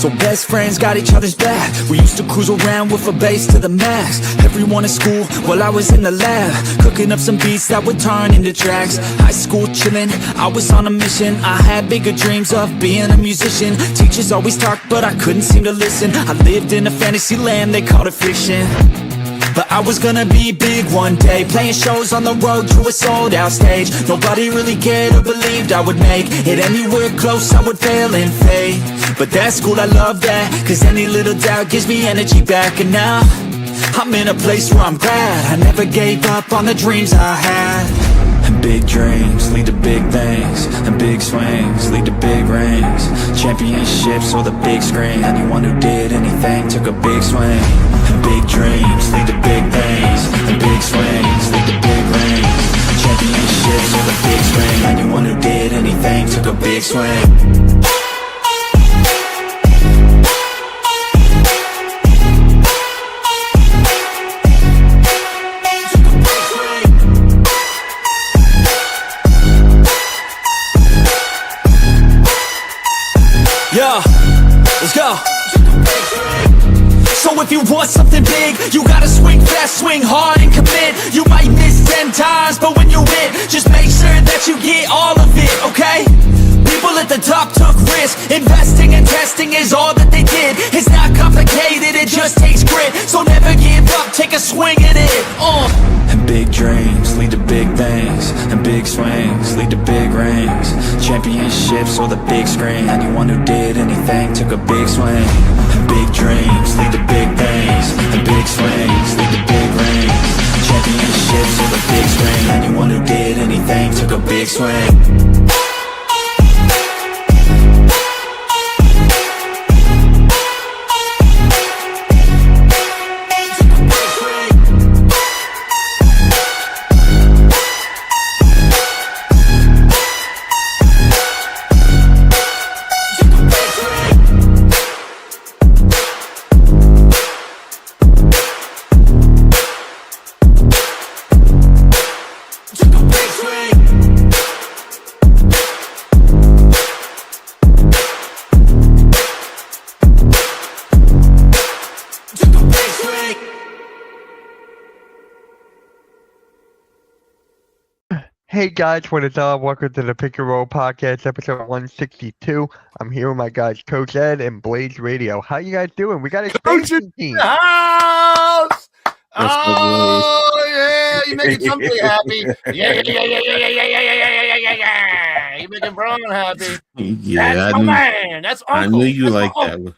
So best friends got each other's back. We used to cruise around with a bass to the max. Everyone in school while I was in the lab, cooking up some beats that would turn into tracks. High school chillin', I was on a mission. I had bigger dreams of being a musician. Teachers always talked but I couldn't seem to listen. I lived in a fantasy land, they called it fiction. But I was gonna be big one day, playing shows on the road to a sold out stage. Nobody really cared or believed I would make it anywhere close, I would fail and fade. But that's cool, I love that, cause any little doubt gives me energy back. And now, I'm in a place where I'm glad I never gave up on the dreams I had. And big dreams lead to big things, and big swings lead to big rings. Championships or the big screen, anyone who did anything took a big swing. And big dreams lead to big things, and big swings lead to big rings. Championships or the big screen, anyone who did anything took a big swing. Yeah, let's go. So if you want something big, you gotta swing fast, swing hard and commit. You might miss 10 times, but when you hit, just make sure that you get all of it, okay? People at the top took risks. Investing and testing is all that they did. It's not complicated, it just takes grit. So never give up, take a swing at it. And big dreams lead to big things, and big swings lead to big rings. Championships or the big screen, anyone who did anything took a big swing. And big dreams lead to big things, and big swings lead to big rings. Championships or the big screen, anyone who did anything took a big swing. Hey guys, what is up? Welcome to the Pick Your Roll Podcast, episode 162. I'm here with my guys, Coach Ed and Blaze Radio. How you guys doing? We got a expansion team. House! Oh, yeah, you making somebody happy. Yeah. You making Braun happy. Yeah, That's my man. That's Uncle. I knew you That's like my that Uncle. one.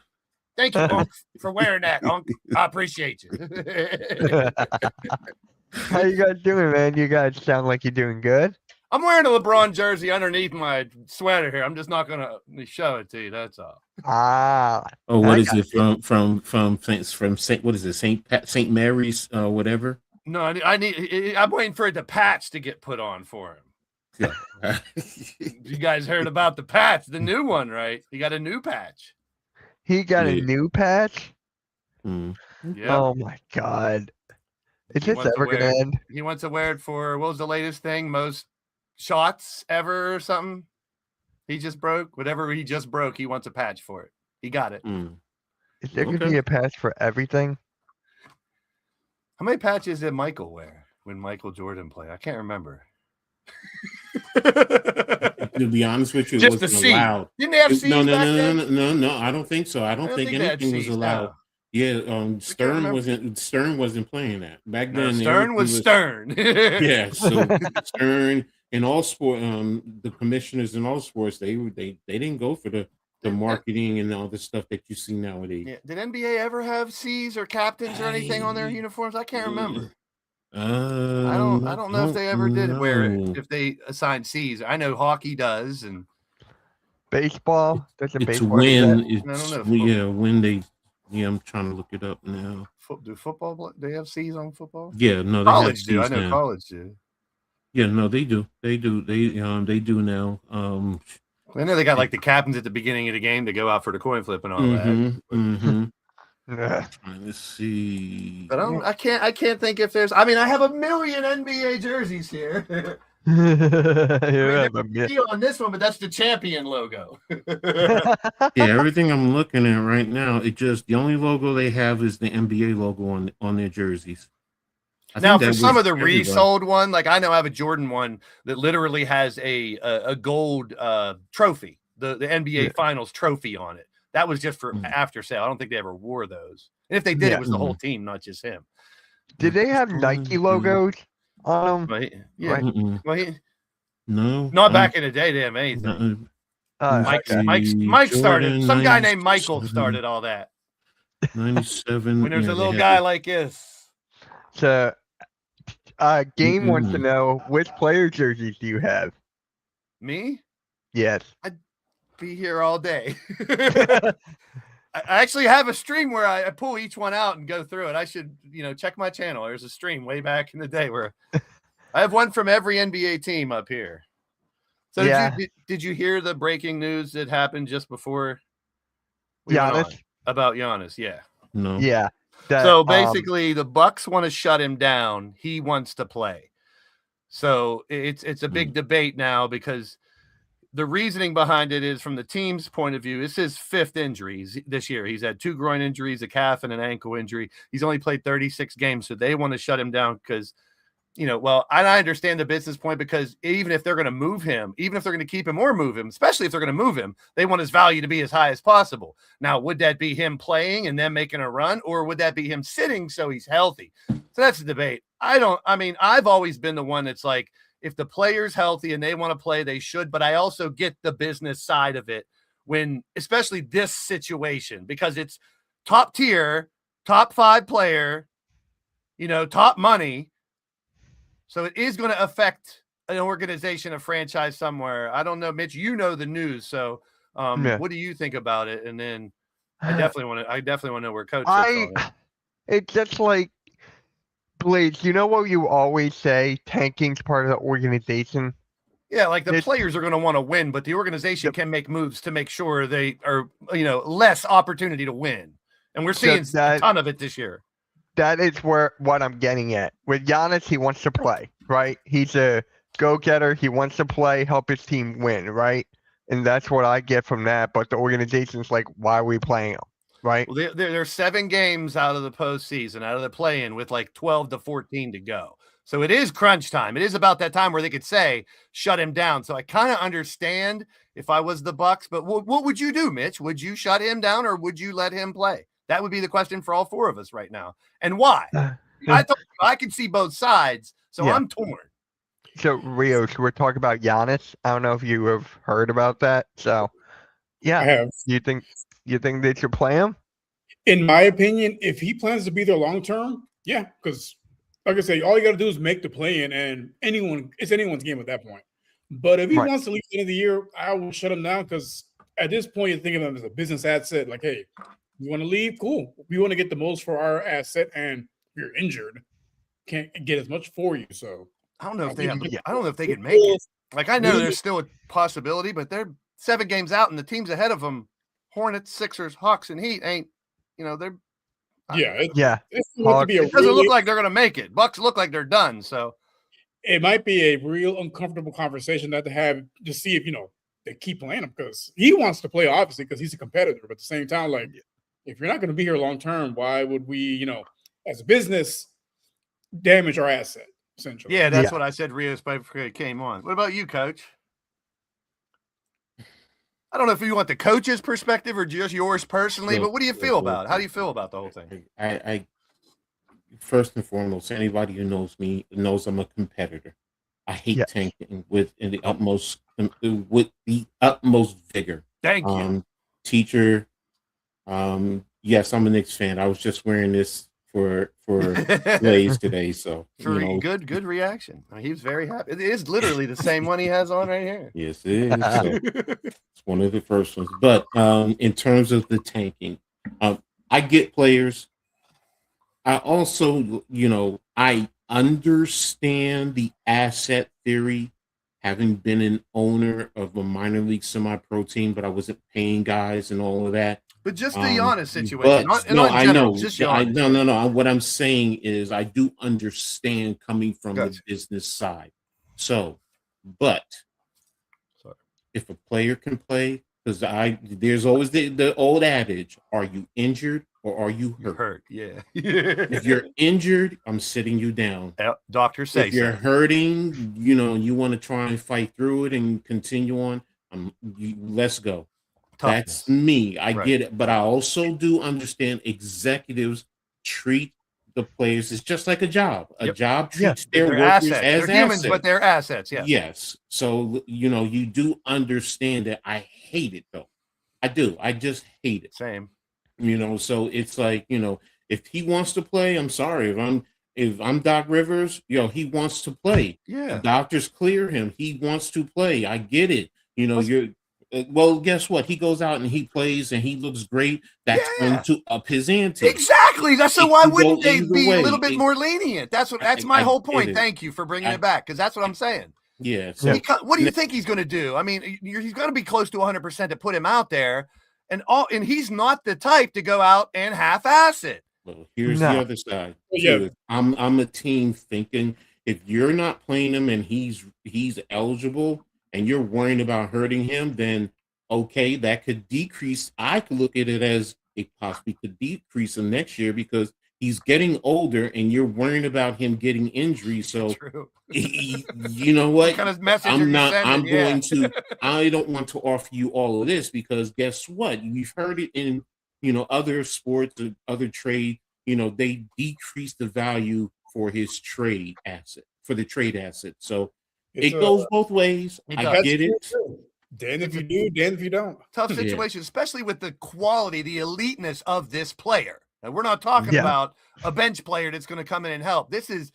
Thank you, Uncle, for wearing that, Uncle. I appreciate you. How you guys doing, man? You guys sound like you're doing good. I'm wearing a LeBron jersey underneath my sweater here. I'm just not going to show it to you. That's all. Ah. Oh, what I is it from Saint? What is it? Saint Mary's, whatever. No, I'm waiting for the patch to get put on for him. Yeah. You guys heard about the patch, the new one, right? He got a new patch. He got a new patch? Mm. Yeah. Oh my God. Is this ever going to end? He wants to wear it for, what was the latest thing? Most shots ever or something? He just broke. Whatever he just broke, he wants a patch for it. He got it. Mm. Is there going to be a patch for everything? How many patches did Michael wear when Michael Jordan played? I can't remember. To be honest with you, it Just wasn't the C. allowed. Didn't they have C's No. back then? No. I don't think so. I don't think they had anything was C's allowed. now. Yeah, Stern wasn't playing that back No, then. Stern was Stern. Yeah, so Stern in all sport, the commissioners in all sports, they didn't go for the marketing and all the stuff that you see nowadays. Yeah. Did NBA ever have C's or captains or anything on their uniforms? I can't remember. I don't know if they ever did wear it, if they assigned C's. I know hockey does, and Baseball? Does It's baseball when do that? it's I don't know. when they. Yeah, I'm trying to look it up now. do football? They have C's on football? Yeah, no, they College have do. I C's know now. college do. Yeah, no, they do. They do now. I know they got like the captains at the beginning of the game to go out for the coin flip and all that. Trying to see. But I can't think if there's. I mean, I have a million NBA jerseys here. Yeah, See on this one, but that's the champion logo. Yeah, everything I'm looking at right now, the only logo they have is the NBA logo on their jerseys. Now, for some was of the everybody. resold one, like I know I have a Jordan one that literally has a gold trophy, the NBA Finals trophy on it. That was just for after sale. I don't think they ever wore those. And if they did, it was the whole team, not just him. Did they have Nike logos on them? Right? Yeah. Well, No, not back in the day. They didn't have anything. Mike started. Some guy named Michael started all that. 97. When there's a little guy like this. So, Game wants to know, which player jerseys do you have? Me? Yes. I'd be here all day. I actually have a stream where I pull each one out and go through it. I should, check my channel. There's a stream way back in the day where I have one from every NBA team up here. So did you hear the breaking news that happened just before we went on about Giannis? Yeah. No. Yeah. So basically, the Bucks want to shut him down. He wants to play. So it's a big debate now because the reasoning behind it is from the team's point of view. It's his 5th injury this year. He's had 2 groin injuries, a calf and an ankle injury. He's only played 36 games, so they want to shut him down because, I understand the business point because even if they're going to move him, even if they're going to keep him or move him, especially if they're going to move him, they want his value to be as high as possible. Now, would that be him playing and then making a run, or would that be him sitting so he's healthy? So that's the debate. I've always been the one that's like, if the player's healthy and they want to play, they should. But I also get the business side of it when, especially this situation, because it's top tier, top 5 player, top money. So it is going to affect an organization, a franchise somewhere. I don't know, Mitch, the news. So what do you think about it? And then I definitely want to know where Coach is. It's just like, Blaze, you know what you always say, tanking's part of the organization? Yeah, like the players are going to want to win, but the organization can make moves to make sure they are, less opportunity to win. And we're seeing a ton of it this year. That is what I'm getting at. With Giannis, he wants to play, right? He's a go-getter. He wants to play, help his team win, right? And that's what I get from that. But the organization's like, why are we playing him, right? Well, they're 7 games out of the postseason, out of the play-in with like 12 to 14 to go. So it is crunch time. It is about that time where they could say, shut him down. So I kind of understand if I was the Bucks, but what would you do, Mitch? Would you shut him down or would you let him play? That would be the question for all 4 of us right now. And why? I can see both sides, so I'm torn. So, Rios, we're talking about Giannis. I don't know if you have heard about that. So, yeah. I have. You think they should play him? In my opinion, if he plans to be there long term, yeah, because like I say, all you got to do is make the play-in, and it's anyone's game at that point. But if he wants to leave at the end of the year, I will shut him down because at this point, you're thinking of him as a business asset. Like, hey, you want to leave? Cool. We want to get the most for our asset, and if you're injured, can't get as much for you. So I don't know if they can make it. Like, I know there's still a possibility, but they're 7 games out, and the teams ahead of them, Hornets, Sixers, Hawks, and Heat, ain't. They're. It doesn't look like they're going to make it. Bucks look like they're done. So it might be a real uncomfortable conversation to have to see if they keep playing him because he wants to play, obviously, because he's a competitor. But at the same time, like, if you're not going to be here long term, why would we, as a business, damage our asset? Essentially. Yeah, that's what I said. Rios before came on. What about you, Coach? I don't know if you want the coach's perspective or just yours personally, but what do you feel about it? How do you feel about the whole thing? I first and foremost, anybody who knows me knows I'm a competitor. I hate tanking with the utmost vigor. Thank you. Teacher. Yes, I'm a Knicks fan. I was just wearing this for Blaze today. So good reaction. He was very happy. It is literally the same one he has on right here. Yes, it is. So, it's one of the first ones. But in terms of the tanking, I get players. I also, I understand the asset theory, having been an owner of a minor league semi-pro team, but I wasn't paying guys and all of that. But just the Giannis situation. I know. No. What I'm saying is I do understand coming from the business side. So But Sorry. if a player can play, because there's always the old adage: are you injured or are you You're hurt? hurt. Yeah. If you're injured, I'm sitting you down. Doctors say If you're so. hurting, you want to try and fight through it and continue on. Let's go. Toughness. That's me. I Right. get it, but I also do understand executives treat the players. It's just like a job. A Yep. job treats They're their workers assets. as They're humans, assets. but they're assets. Yeah. Yes. So you do understand that. I hate it though. I do. I just hate it. Same. So it's like, if he wants to play, I'm sorry. If I'm Doc Rivers, he wants to play. Yeah. The doctors clear him. He wants to play. I get it. Well, guess what? He goes out and he plays and he looks great. That's going to up his ante. Exactly. That's so. It Why can wouldn't go they either be way. a little bit more lenient? That's my I whole get point. it. Thank you for bringing it back, because that's what I'm saying. Yeah. So What do you think he's going to do? I mean, he's going to be close to 100% to put him out there, and he's not the type to go out and half-ass it. well, here's the other side. Yeah. Too. I'm a team thinking if you're not playing him and he's eligible and you're worrying about hurting him, then okay, that could decrease. I could look at it as it possibly could decrease him next year because he's getting older and you're worrying about him getting injuries. So True. you know what? What kind of message I'm are you not. sending? I'm Yeah. going to. I don't want to offer you all of this because guess what? We've heard it in other sports, other trade. They decrease the value for his trade asset So it goes both ways. I get it. Damn if you do, damn if you don't. Tough situation, especially with the quality, the eliteness of this player. And we're not talking about a bench player that's going to come in and help. This is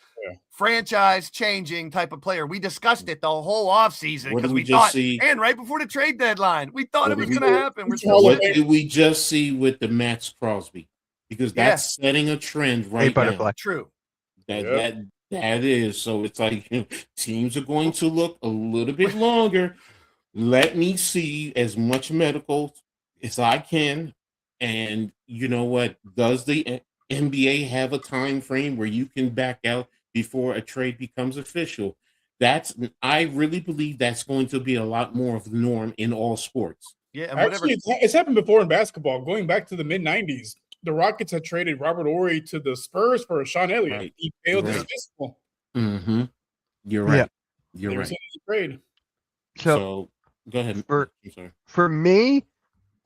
franchise changing type of player. We discussed it the whole offseason because we thought, and right before the trade deadline, we thought it was going to happen. What did we just see with the Max Crosby? Because that's setting a trend right now. True. That is. So it's like teams are going to look a little bit longer. Let me see as much medical as I can. And you know what? Does the NBA have a time frame where you can back out before a trade becomes official? I really believe that's going to be a lot more of the norm in all sports. Yeah, and actually, it's happened before in basketball. Going back to the mid '90s, the Rockets had traded Robert Horry to the Spurs for Sean Elliott. Right. He failed his physical. Mm-hmm. You're right. You're right. Trade. So go ahead. For me,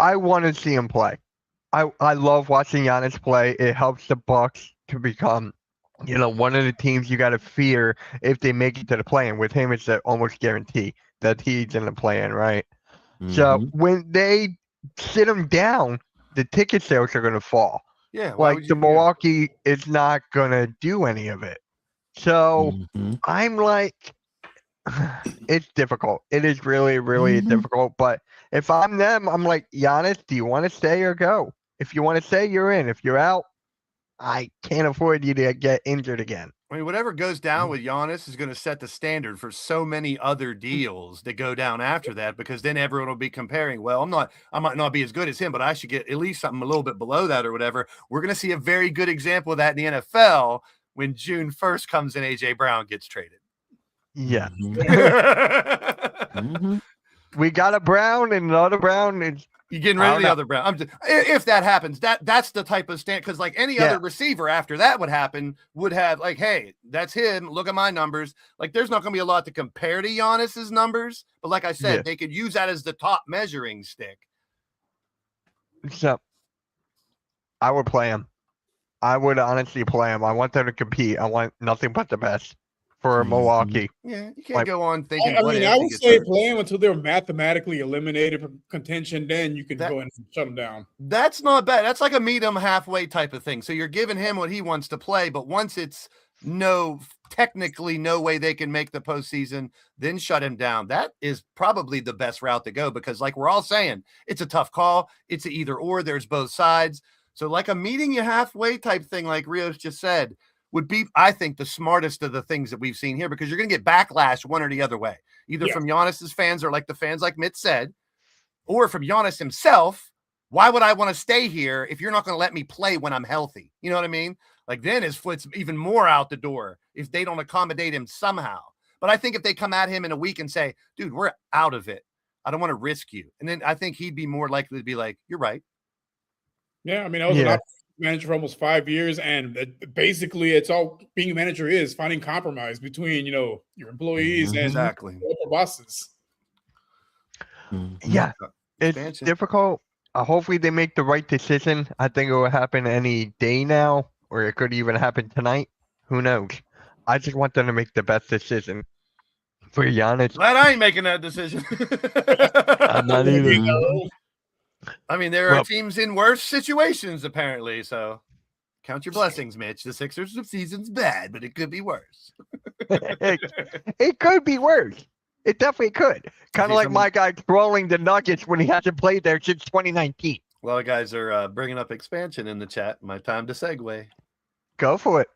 I want to see him play. I love watching Giannis play. It helps the Bucks to become, one of the teams you got to fear if they make it to the play-in. With him, it's almost guarantee that he's in the play-in, right? Mm-hmm. So when they sit him down, the ticket sales are going to fall. Yeah, like the Milwaukee is not going to do any of it. So I'm like, it's difficult. It is really, really difficult. But if I'm them, I'm like, Giannis, do you want to stay or go? If you want to stay, you're in. If you're out, I can't afford you to get injured again. I mean, whatever goes down with Giannis is going to set the standard for so many other deals that go down after that, because then everyone will be comparing. Well, I might not be as good as him, but I should get at least something a little bit below that or whatever. We're going to see a very good example of that in the NFL when June 1st comes and AJ Brown gets traded. Yeah. We got a Brown and another Brown. You're getting rid of the other Brown. If that happens, that's the type of stand, because like any other receiver after that would happen would have like, hey, that's him. Look at my numbers. Like there's not going to be a lot to compare to Giannis's numbers, but like I said, they could use that as the top measuring stick. So I would play him. I would honestly play him. I want them to compete. I want nothing but the best for Milwaukee. Yeah, you can't go on thinking. I would say play him until they're mathematically eliminated from contention. Then you can go and shut them down. That's not bad. That's like a meet him halfway type of thing. So you're giving him what he wants to play, but once it's technically no way they can make the postseason, then shut him down. That is probably the best route to go, because like we're all saying, it's a tough call. It's a either or. There's both sides. So like a meeting you halfway type thing, like Rios just said, would be, I think, the smartest of the things that we've seen here, because you're going to get backlash one or the other way, either from Giannis's fans or like the fans like Mitt said, or from Giannis himself. Why would I want to stay here if you're not going to let me play when I'm healthy? You know what I mean? Like then his foot's even more out the door if they don't accommodate him somehow. But I think if they come at him in a week and say, dude, we're out of it, I don't want to risk you. And then I think he'd be more likely to be like, you're right. Yeah, I mean, I was an manager for almost 5 years, and basically it's all being a manager is finding compromise between, your employees and exactly your bosses. Yeah, it's difficult. Hopefully they make the right decision. I think it will happen any day now, or it could even happen tonight. Who knows? I just want them to make the best decision for Giannis. Glad I ain't making that decision. I'm not either. I mean, there are teams in worse situations, apparently. So count your blessings, Mitch. The Sixers' season's bad, but it could be worse. It could be worse. It definitely could. Kind of like my guy trolling the Nuggets when he hasn't played there since 2019. Well, guys are bringing up expansion in the chat. My time to segue. Go for it.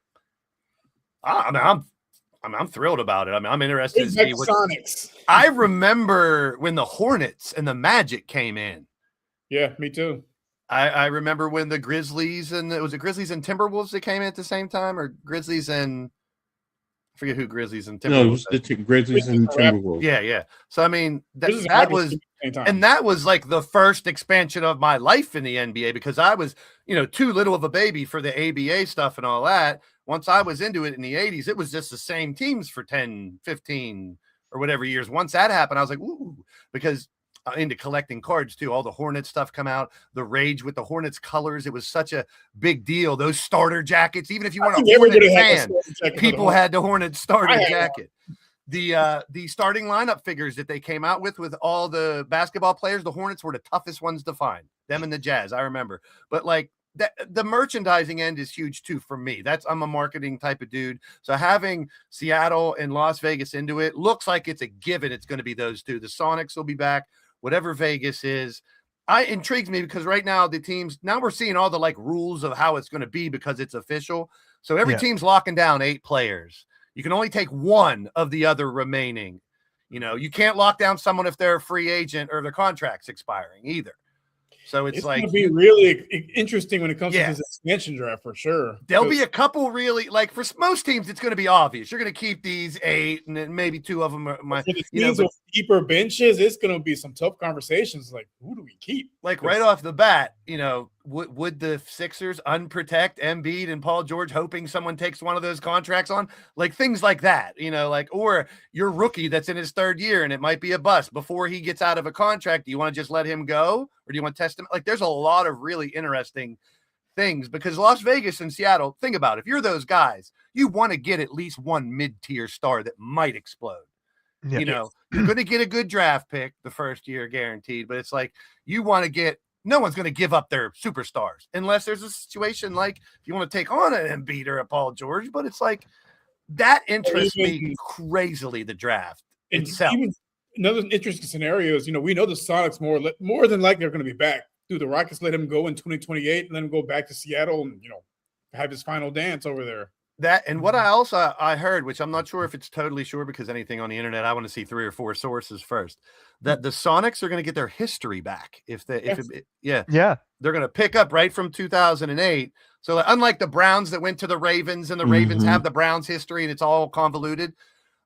I'm thrilled about it. I mean, I'm interested to see what Sonics. I remember when the Hornets and the Magic came in. Yeah, me too. I remember when the Grizzlies and Grizzlies and Timberwolves that came in at the same time, or Grizzlies and I forget who Grizzlies and Timberwolves. No, it was the Grizzlies and Timberwolves. Yeah. So I mean, that was like the first expansion of my life in the NBA because I was, too little of a baby for the ABA stuff and all that. Once I was into it in the 80s, it was just the same teams for 10, 15 or whatever years. Once that happened, I was like, ooh, because into collecting cards too. All the Hornets stuff come out, the rage with the Hornets colors. It was such a big deal. Those starter jackets, even if you weren't a Hornets fan, people had the Hornets starter jacket. The starting lineup figures that they came out with all the basketball players, the Hornets were the toughest ones to find. Them and the Jazz, I remember. But like the merchandising end is huge too for me. I'm a marketing type of dude. So having Seattle and Las Vegas into it looks like it's a given. It's going to be those two. The Sonics will be back. Whatever Vegas is, intrigues me because right now the teams, now we're seeing all the like rules of how it's going to be because it's official. So every team's locking down 8 players. You can only take one of the other remaining. You can't lock down someone if they're a free agent or their contract's expiring either. So it's like going to be really interesting when it comes to this expansion draft for sure. There'll be a couple really like for most teams, it's going to be obvious. You're going to keep these 8, and then maybe 2 of them are with deeper benches. It's going to be some tough conversations. Like, who do we keep? Like right off the bat, would the Sixers unprotect Embiid and Paul George, hoping someone takes one of those contracts on? Like things like that, or your rookie that's in his 3rd year and it might be a bust before he gets out of a contract. Do you want to just let him go, or do you want to test him? Like there's a lot of really interesting things because Las Vegas and Seattle, think about it. If you're those guys, you want to get at least one mid-tier star that might explode. You're going to get a good draft pick the first year guaranteed, but it's like you want to get. No one's going to give up their superstars unless there's a situation like if you want to take on an Embiid or a Paul George. But it's like that interests me crazily. The draft itself. Another interesting scenario is, we know the Sonics more than likely are going to be back. Do the Rockets let him go in 2028 and let him go back to Seattle and have his final dance over there? That and what I heard, which I'm not sure if it's totally sure because anything on the internet, I want to see 3 or 4 sources first. That the Sonics are going to get their history back they're going to pick up right from 2008. So unlike the Browns that went to the Ravens and the Ravens have the Browns history and it's all convoluted,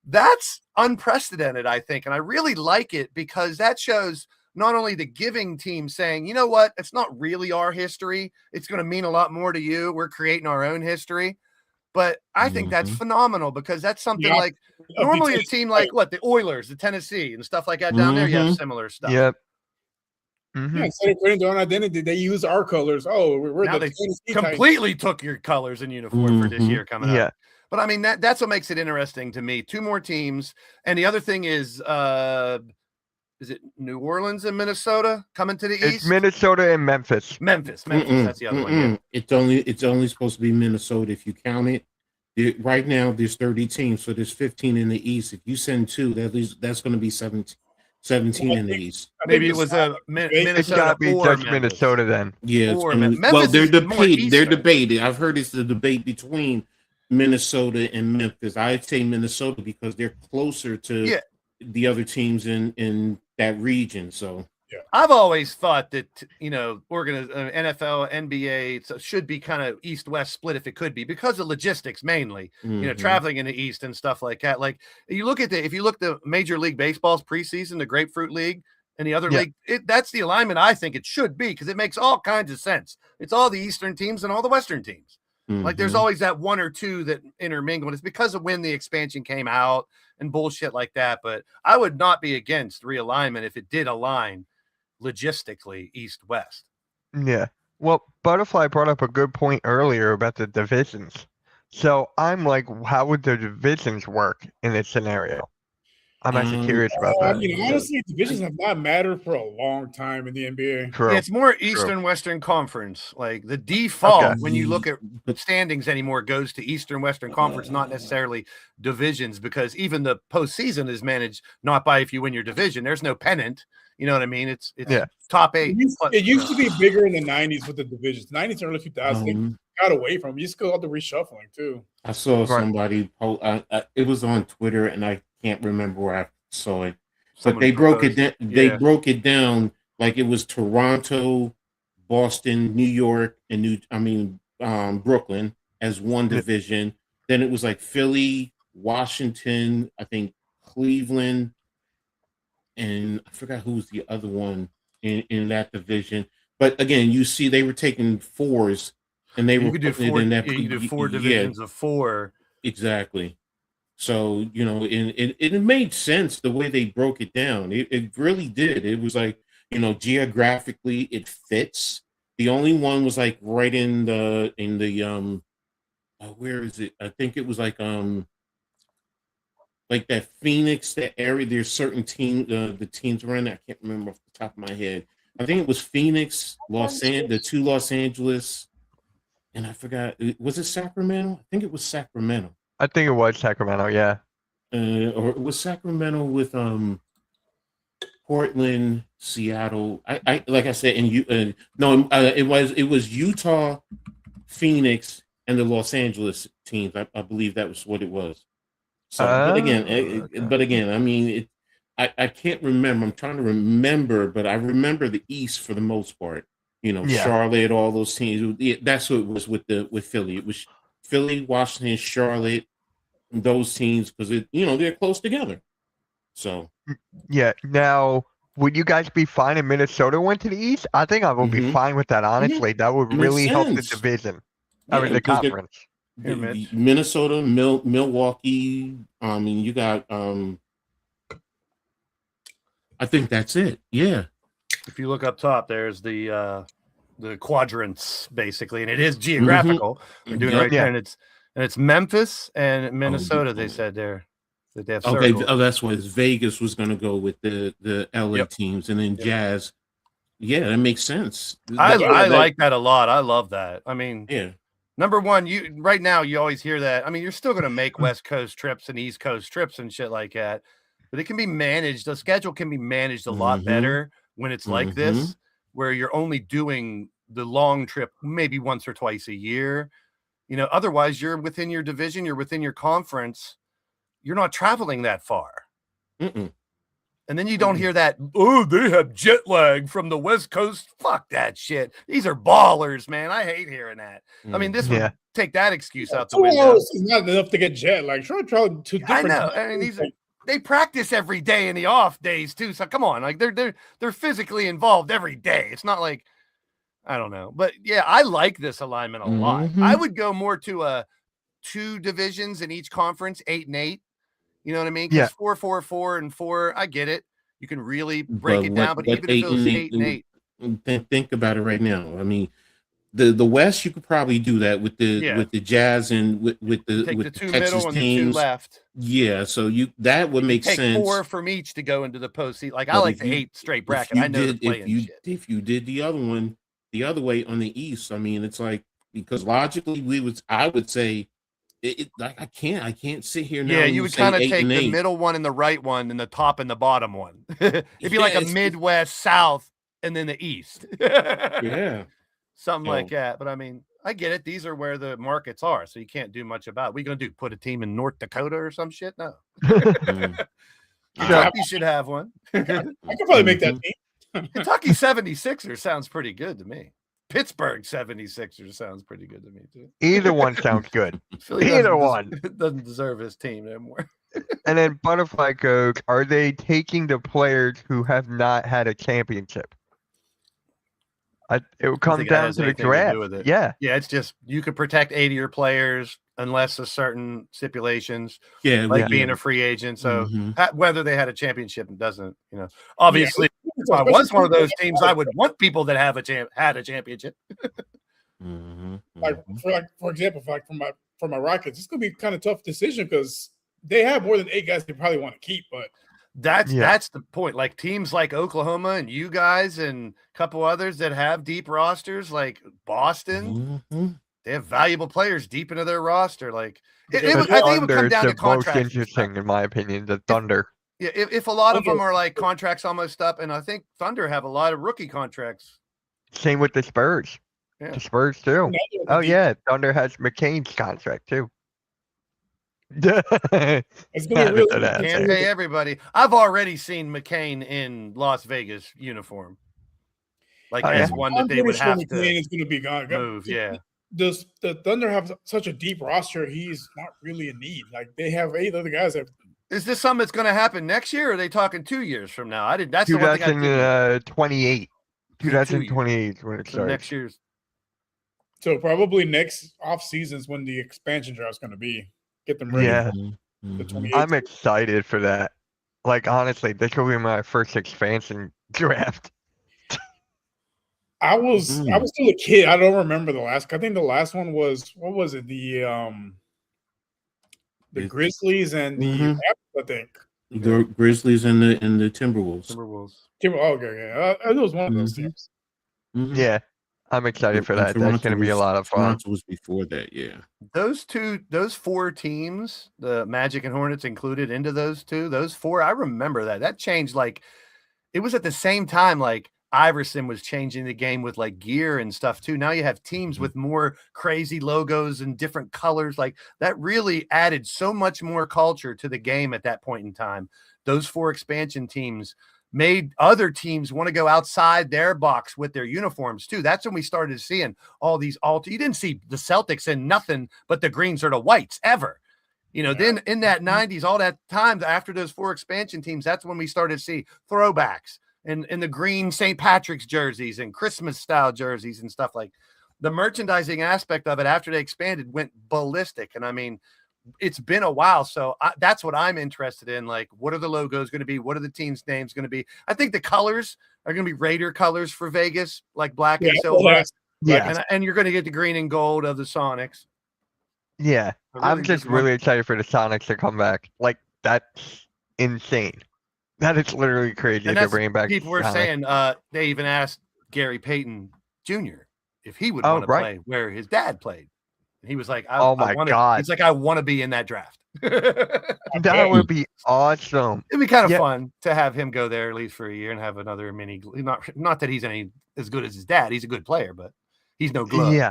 that's unprecedented, I think, and I really like it because that shows not only the giving team saying, you know what, it's not really our history. It's going to mean a lot more to you. We're creating our own history. But I think that's phenomenal because that's something like normally a team like the Oilers, the Tennessee and stuff like that down there, you have similar stuff. Yep. Yeah, instead of creating their own identity, they use our colors. Oh, we're now they completely took your colors and uniform for this year coming up. But I mean, that's what makes it interesting to me. 2 more teams. And the other thing is it New Orleans and Minnesota coming to the east? It's Minnesota and Memphis. Memphis. That's the other one. Yeah. It's only supposed to be Minnesota if you count it. Right now, there's 30 teams, so there's 15 in the East. If you send 2, that's going to be 17 in the East. Maybe it was a Minnesota. It's got to be just Minnesota then. Yeah. Well, they're debated. I've heard it's the debate between Minnesota and Memphis. I'd say Minnesota because they're closer to the other teams in that region. So I've always thought that, NFL, NBA should be kind of East-West split if it could be, because of logistics mainly, traveling in the East and stuff like that. Like if you look the Major League Baseball's preseason, the Grapefruit League and the other league, that's the alignment I think it should be, because it makes all kinds of sense. It's all the Eastern teams and all the Western teams. Like there's always that one or two that intermingle. And it's because of when the expansion came out and bullshit like that. But I would not be against realignment if it did align logistically East-West. Yeah. Well, Butterfly brought up a good point earlier about the divisions. So I'm like, how would the divisions work in this scenario? I'm actually curious about that. Honestly, divisions have not mattered for a long time in the NBA. True. Yeah, it's more Eastern-Western Conference. Like the default when you look at standings anymore goes to Eastern-Western Conference, not necessarily divisions, because even the postseason is managed not by if you win your division. There's no pennant. You know what I mean? It's top 8. It used to be bigger in the 90s with the divisions. 90s, early 2000s, they got away from it. You just go out the reshuffling too. I saw somebody post. It was on Twitter, and I can't remember where I saw it. But they broke it down. They broke it down like it was Toronto, Boston, New York, and Brooklyn as one division. Then it was like Philly, Washington, I think Cleveland, and I forgot who was the other one in that division. But again, you see, they were taking fours, and they were do four. You do 4 divisions of 4. Exactly. So it made sense the way they broke it down. It really did. It was like, geographically it fits. The only one was like right in the where is it? I think it was like that Phoenix, that area. There's certain the teams around that. I can't remember off the top of my head. I think it was Phoenix, the 2 Los Angeles, and I forgot. Was it Sacramento? I think it was Sacramento. I think it was Sacramento, yeah. Or it was Sacramento with Portland, Seattle. I like I said, it was Utah, Phoenix, and the Los Angeles teams. I believe that was what it was. So, but again, I mean, I can't remember. I'm trying to remember, but I remember the East for the most part. Charlotte, all those teams. That's what it was with Philly. It was Philly, Washington, Charlotte, those teams, because they're close together. So yeah. Now, would you guys be fine if Minnesota went to the East? I think I would be fine with that. Honestly, that would really help the division. The conference. Minnesota, Milwaukee. I mean, you got. I think that's it. Yeah. If you look up top, there's the quadrants basically, and it is geographical. We're doing right there, and it's Memphis and Minnesota. They said there that they have. Circles. That's what Vegas was going to go with the LA teams, and then Jazz. Yeah, that makes sense. I like that a lot. I love that. I mean, number one, right now you always hear that. I mean, you're still going to make West Coast trips and East Coast trips and shit like that, but it can be managed. The schedule can be managed a lot better when it's like this, where you're only doing the long trip maybe once or twice a year. Otherwise you're within your division, you're within your conference, you're not traveling that far. And then you don't hear that, they have jet lag from the West Coast. Fuck that shit. These are ballers, man. I hate hearing that. I mean, this would take that excuse out the window. 2 hours is not enough to get jet lag. Try to travel to different. I know. I mean, they practice every day in the off days too. So come on, like they're physically involved every day. It's not like, I don't know, but yeah, I like this alignment a lot. I would go more to 2 divisions in each conference, 8 and 8. You know what I mean? Because 4, 4, 4, and 4. I get it. You can really break it down, but even if it was 8 and 8, think about it right now. I mean, the West, you could probably do that with the Jazz and with the 2 Texas middle and teams. the 2 left. Yeah, so that would make take sense. 4 from each to go into the postseason. Like I like the 8 straight bracket. I know if you did the other one the other way on the East, I mean, it's like, because logically I would say I can't sit here now. Yeah, you would kind of take the middle one and the right one and the top and the bottom one. It'd be like a Midwest, South, and then the East. Something like that. But I mean, I get it. These are where the markets are, so you can't do much about it. What are you gonna do? Put a team in North Dakota or some shit? No. You should have one. I could probably make that team. Kentucky 76ers sounds pretty good to me. Pittsburgh 76ers sounds pretty good to me too. Either one sounds good. Philly Either one. doesn't deserve his team anymore. And then Butterfly Coach, are they taking the players who have not had a championship? It would come think that down has to the anything to do draft. with it. Yeah. Yeah, it's just you could protect 80 of your players unless a certain stipulations, Yeah, like yeah. being a free agent. So Mhm. whether they had a championship doesn't, obviously, if I was one of those teams, I would want people that have had a championship. For example, for my Rockets, it's gonna be kind of tough decision because they have more than 8 guys they probably want to keep, but That's the point. Like teams like Oklahoma and you guys and a couple others that have deep rosters, like Boston, they have valuable players deep into their roster. Like I think it would come down to the most contracts. interesting, in my opinion, the Thunder. Yeah, if a lot of them are like contracts almost up, and I think Thunder have a lot of rookie contracts. Same with the Spurs. Yeah. The Spurs too. Oh yeah, Thunder has McCain's contract too. it's gonna be really Can't pay everybody. I've already seen McCain in Las Vegas uniform, like as one that they would have to McCain is gonna be gone. move. Yeah, The Thunder have such a deep roster. He's not really in need. Like they have 8 other guys that. is this something that's going to happen next year? Or are they talking 2 years from now? I didn't. That's the one thing I didn't. 2028. 2028 is when it So starts. next year's. So probably next off season is when the expansion draft is going to be. Get them ready. Yeah. The 28th. I'm excited for that. Like honestly, this will be my first expansion draft. I was still a kid. I don't remember the last. I think the last one was what was it? The Grizzlies and the Raptors, I think. The Grizzlies and the Timberwolves. Okay. It was one of those teams. Yeah. I'm excited for that. That's going to be a lot of fun. Toronto was before that, yeah. Those 4 teams, the Magic and Hornets included into those 2, those 4, I remember that. That changed it was at the same time like Iverson was changing the game with like gear and stuff too. Now you have teams with more crazy logos and different colors. Like that really added so much more culture to the game at that point in time. Those 4 expansion teams made other teams want to go outside their box with their uniforms too. That's when we started seeing all these you didn't see the Celtics in nothing but the greens or the whites ever. Then in that 90s, all that time after those 4 expansion teams, that's when we started to see throwbacks and the green St. Patrick's jerseys and Christmas style jerseys and stuff. Like the merchandising aspect of it after they expanded went ballistic. And I mean, it's been a while. So that's what I'm interested in. Like, what are the logos going to be? What are the teams' names going to be? I think the colors are going to be Raider colors for Vegas, like black and silver. Yeah. And you're going to get the green and gold of the Sonics. Yeah. I'm just really excited for the Sonics to come back. Like, that's insane. That is literally crazy to bring back. People were saying they even asked Gary Payton Jr. if he would want to play where his dad played. And he was like, oh my God. It's like, I want to be in that draft. That would be awesome. It'd be kind of fun to have him go there at least for a year and have another mini. Not that he's as good as his dad. He's a good player, but he's no glove. Yeah.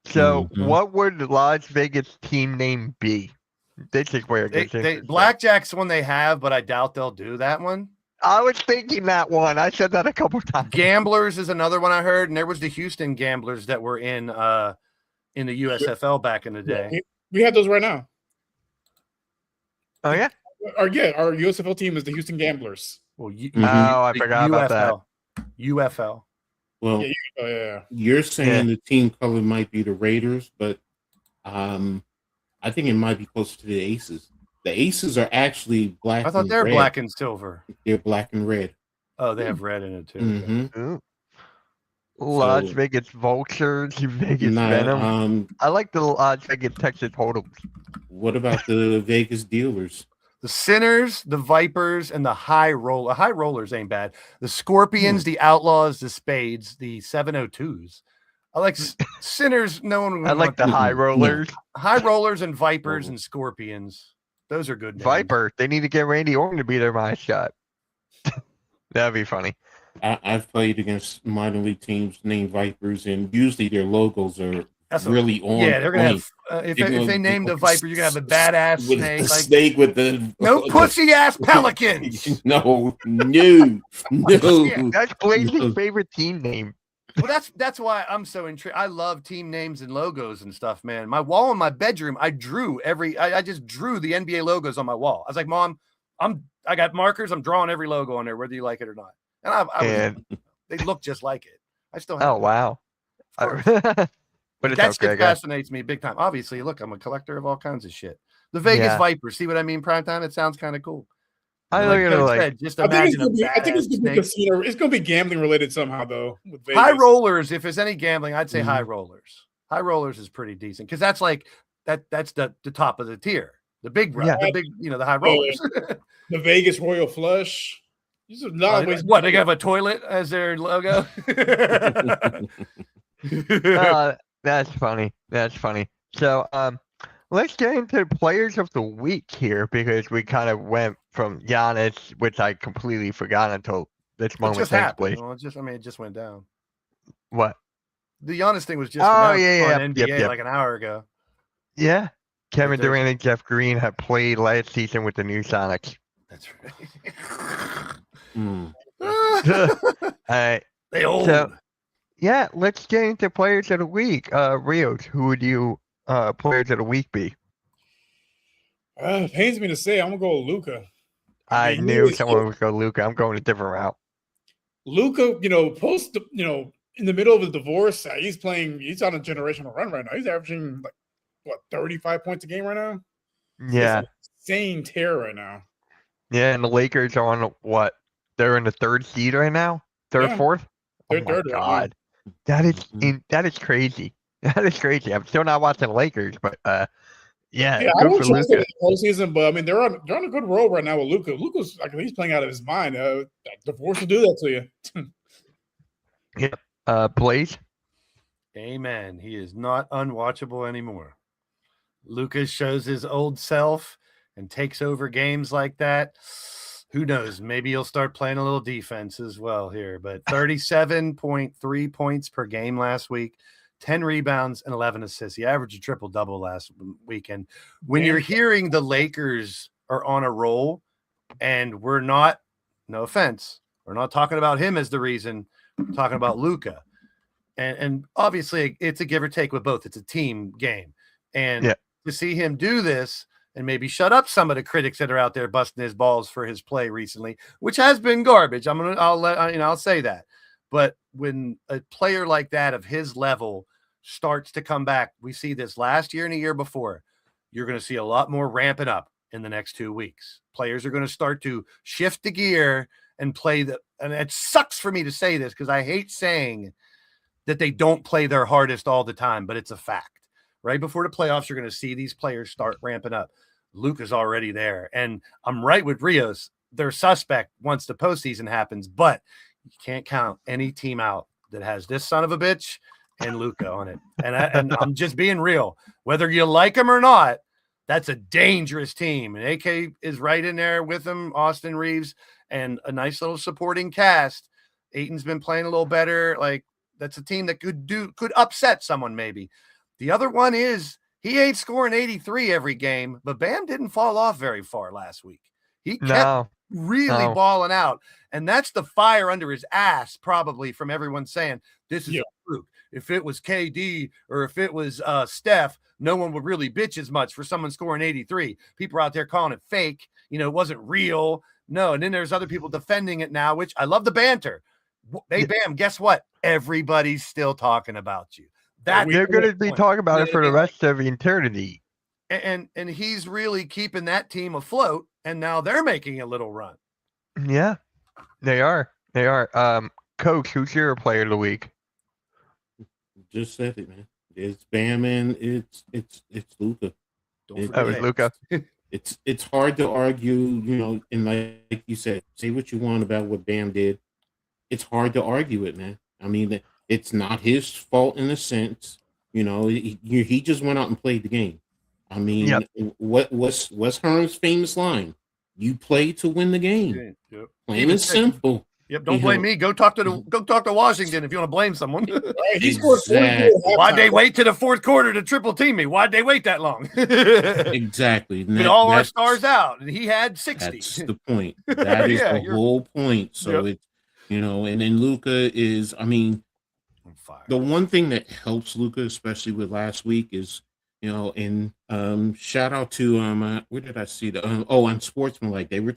So what would the Las Vegas team name be? This is where it gets interesting. Blackjack's one they have, but I doubt they'll do that one. I was thinking that one. I said that a couple times. Gamblers is another one I heard, and there was the Houston Gamblers that were in the USFL back in the day. We have those right now. Oh yeah. Our USFL team is the Houston Gamblers. Well, I forgot about that. UFL. Well, you're saying the team color might be the Raiders, but I think it might be closer to the Aces. The Aces are actually black. I thought they're black and silver. They're black and red. Oh, they have red in it too. Las Vegas Vultures, Vegas Venom. I like the Las Vegas Texas Hold'ems. What about the Vegas Dealers? The Sinners, the Vipers, and the High Roller. High Rollers ain't bad. The Scorpions, the Outlaws, the Spades, the 702s. I like Sinners. No one. I like the High Rollers. High Rollers and Vipers and Scorpions. Those are good names. Viper. They need to get Randy Orton to be their mascot. That'd be funny. I've played against minor league teams named Vipers, and usually their logos are That's really on. Yeah, they're gonna point. have. If they named a viper, you're gonna have a badass with snake. the Like snake with the no pussy ass pelicans. no. That's Blaze's No. favorite team name. Well, that's why I'm so intrigued. I love team names and logos and stuff, man. My wall in my bedroom, I just drew the NBA logos on my wall. I was like, Mom, I got markers. I'm drawing every logo on there, whether you like it or not. And they look just like it. I still have. Oh wow. But it's that okay, shit guys. fascinates me big time. Obviously, look, I'm a collector of all kinds of shit. The Vegas Vipers. See what I mean? Primetime. It sounds kind of cool. I Like look at it Coach like said, just I think it's imagine gonna be. a I think it's badass gonna be snake. casino. It's gonna be gambling related somehow, though. With Vegas. High rollers. If there's any gambling, I'd say Mhm. high rollers. High rollers is pretty decent because that's like that's the top of the tier. The big, the high rollers. The Vegas Royal Flush. These are not always What, they have a toilet as their logo? that's funny. That's funny. So let's get into players of the week here because we kind of went from Giannis, which I completely forgot until this It moment just takes happened. place. Well, it just went down. What? The Giannis thing was just Oh, announced yeah, on yep, NBA yep. like an hour ago. Yeah. Kevin there's- Durant and Jeff Green have played last season with the new Sonics. That's right. Mm. All right. They old. So, yeah, let's get into players of the week. Rios, who would you players of the week be? pains me to say, I'm gonna go with Luca. I knew someone would go Luca. I'm going a different route. Luca, in the middle of a divorce, he's on a generational run right now. He's averaging 35 points a game right now. Yeah. Insane tear right now. Yeah, and the Lakers are on what? They're in the third seed right now? Third, Yeah. fourth? They're Oh my third right now. God. That is crazy. That is crazy. I'm still not watching the Lakers, but Yeah, I good don't for trust them in Luca. the postseason, but I mean they're on a good roll right now with Luca. Luca's he's playing out of his mind. Divorce will do that to you. Blaze? Amen. He is not unwatchable anymore. Lucas shows his old self and takes over games like that. Who knows? Maybe he'll start playing a little defense as well here. But 37.3 points per game last week, 10 rebounds, and 11 assists. He averaged a triple-double last weekend. When you're hearing the Lakers are on a roll, and we're not, no offense, we're not talking about him as the reason, we're talking about Luka. And obviously, it's a give or take with both. It's a team game. And to see him do this and maybe shut up some of the critics that are out there busting his balls for his play recently, which has been garbage. I'll say that. But when a player like that of his level starts to come back, we see this last year and a year before, you're going to see a lot more ramping up in the next 2 weeks. Players are going to start to shift the gear and play and it sucks for me to say this because I hate saying that they don't play their hardest all the time, but it's a fact. Right before the playoffs, you're going to see these players start ramping up. Luka's already there. And I'm right with Rios. They're suspect once the postseason happens, but you can't count any team out that has this son of a bitch and Luka on it. And I'm just being real. Whether you like him or not, that's a dangerous team. And AK is right in there with him, Austin Reeves, and a nice little supporting cast. Ayton's been playing a little better. Like, that's a team that could upset someone maybe. The other one is he ain't scoring 83 every game, but Bam didn't fall off very far last week. He kept really balling out. And that's the fire under his ass, probably, from everyone saying this is a fluke. If it was KD or if it was Steph, no one would really bitch as much for someone scoring 83. People are out there calling it fake. It wasn't real. No. And then there's other people defending it now, which I love the banter. Hey, Bam, guess what? Everybody's still talking about you. They're going to be talking about it for the rest of eternity. And he's really keeping that team afloat, and now they're making a little run. Yeah, they are. They are. Coach, who's your player of the week? Just said it, man. It's Bam and it's Luka. It's Luka. It's hard to argue, and like you said, say what you want about what Bam did. It's hard to argue it, man. I mean, it's not his fault in a sense. He just went out and played the game. I mean, what's Herm's famous line? You play to win the game. Yep. Plain and simple. Yep. Don't blame me. Go talk to Washington if you want to blame someone. Right, he scored 40 Exactly. at Why'd they halftime. wait to the fourth quarter to triple team me? Why'd they wait that long? Exactly. And With all our stars out, and he had 60. That's the point. That is the whole point. So Yep. and then Luka is, I mean, On fire. the one thing that helps Luka, especially with last week, is and shout out to where did I see the on Sportsmanlike they were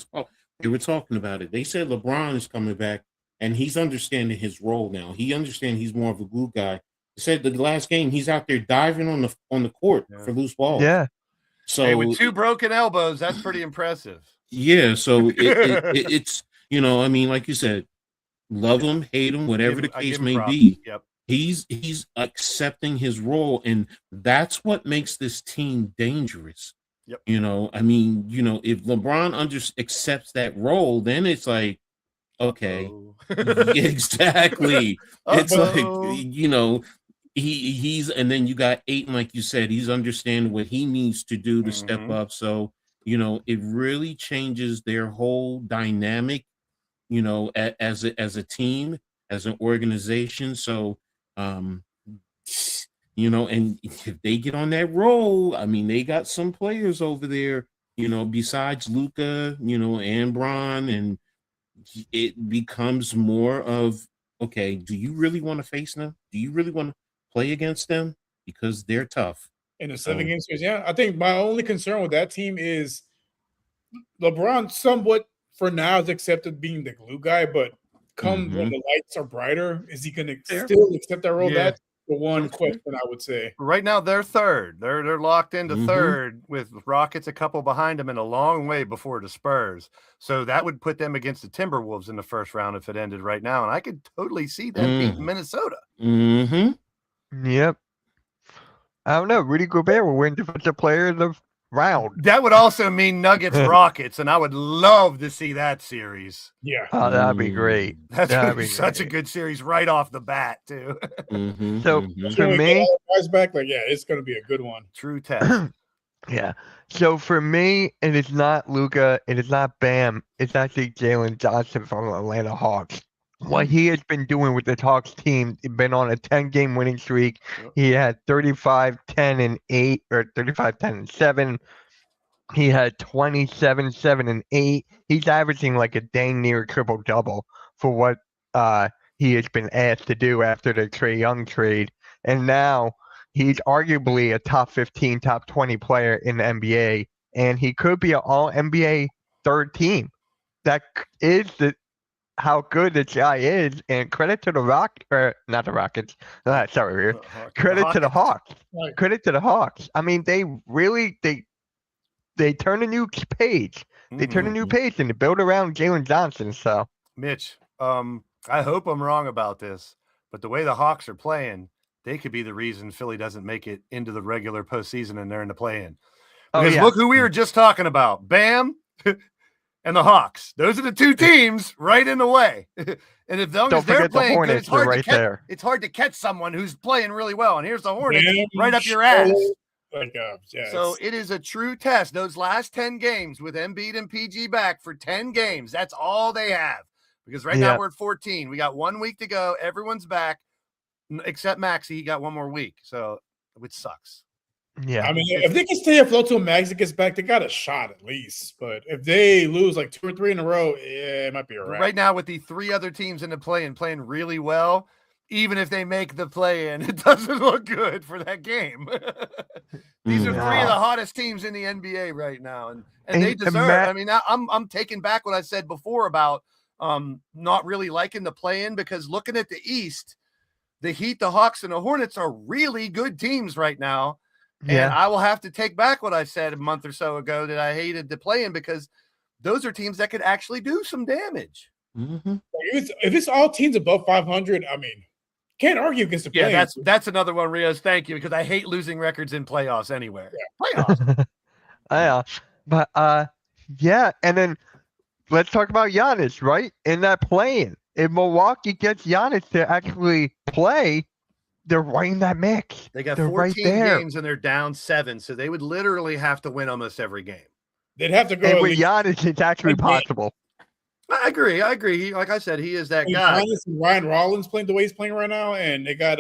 talking about it. They said LeBron is coming back and he's understanding his role now. He understands he's more of a glue guy. They said the last game he's out there diving on the court for loose balls. Yeah. So hey, with 2 broken elbows, that's pretty impressive. Yeah, so it's I mean, like you said, love him, hate him, whatever the case may be. Yep. He's accepting his role, and that's what makes this team dangerous. Yep. I mean, if LeBron accepts that role, then it's like, okay, exactly. It's like, he's and then you got Ayton, like you said, he's understanding what he needs to do to step up. So, it really changes their whole dynamic, as a team, as an organization. So, and if they get on that roll, I mean, they got some players over there, besides Luka, and Bron, and it becomes more of, okay, do you really want to face them? Do you really want to play against them? Because they're tough. In a 7-game series, yeah. I think my only concern with that team is LeBron somewhat, for now, has accepted being the glue guy, but come when the lights are brighter, is he going to still accept that role? That's the one question I would say. Right now, they're third. They're locked into third with Rockets a couple behind them and a long way before the Spurs. So that would put them against the Timberwolves in the first round if it ended right now. And I could totally see them beating Minnesota. Yep. I don't know. Rudy Gobert will win Defensive Player of the Round. That would also mean Nuggets Rockets, and I would love to see that series. Yeah. Oh, that'd be great. That'd be such a good series right off the bat, too. So for me, guys back, it's going to be a good one. True test. Yeah. So for me, it is not Luka. It is not Bam. It's actually Jalen Johnson from the Atlanta Hawks. What he has been doing with the Hawks team, been on a 10-game winning streak. He had 35, 10, and 8, or 35, 10, and 7. He had 27, 7, and 8. He's averaging like a dang near triple-double for what he has been asked to do after the Trae Young trade. And now he's arguably a top 15, top 20 player in the NBA, and he could be an all-NBA third team. That is how good this guy is, and credit to the not the Rockets. Sorry, credit to the Hawks. Right. Credit to the Hawks. I mean, they really they turn a new page. They turn a new page and they build around Jalen Johnson. So, Mitch, I hope I'm wrong about this, but the way the Hawks are playing, they could be the reason Philly doesn't make it into the regular postseason and they're in the play-in. Because look who we were just talking about, Bam. And the Hawks. Those are the two teams right in the way. And if they're playing good, it's hard to catch someone who's playing really well. And here's the Hornets right up your ass. So it is a true test. Those last 10 games with Embiid and PG back for 10 games, that's all they have. Because right now we're at 14. We got 1 week to go. Everyone's back except Maxey. He got 1 more week. So which sucks. Yeah. I mean, if they can stay afloat till Maxey gets back, they got a shot at least. But if they lose like 2 or 3 in a row, it might be a wrap. Right now, with the 3 other teams in the play-in playing really well, even if they make the play-in, it doesn't look good for that game. These are 3 of the hottest teams in the NBA right now, and they deserve. I mean, I'm taking back what I said before about not really liking the play-in, because looking at the East, the Heat, the Hawks, and the Hornets are really good teams right now. And I will have to take back what I said a month or so ago that I hated the play-in, because those are teams that could actually do some damage. If it's all teams above 500, I mean, can't argue against the play-in. Yeah, that's another one, Rios. Thank you, because I hate losing records in playoffs anywhere. Yeah. Playoffs. Yeah, but and then let's talk about Giannis, right? In that play-in, if Milwaukee gets Giannis to actually play, they're right in that mix. They got they're 14 right games and they're down 7, so they would literally have to win almost every game. They'd have to go. And with Giannis, it's actually possible. I agree. Like I said, he is that And guy. honestly, Ryan Rollins playing the way he's playing right now, and they got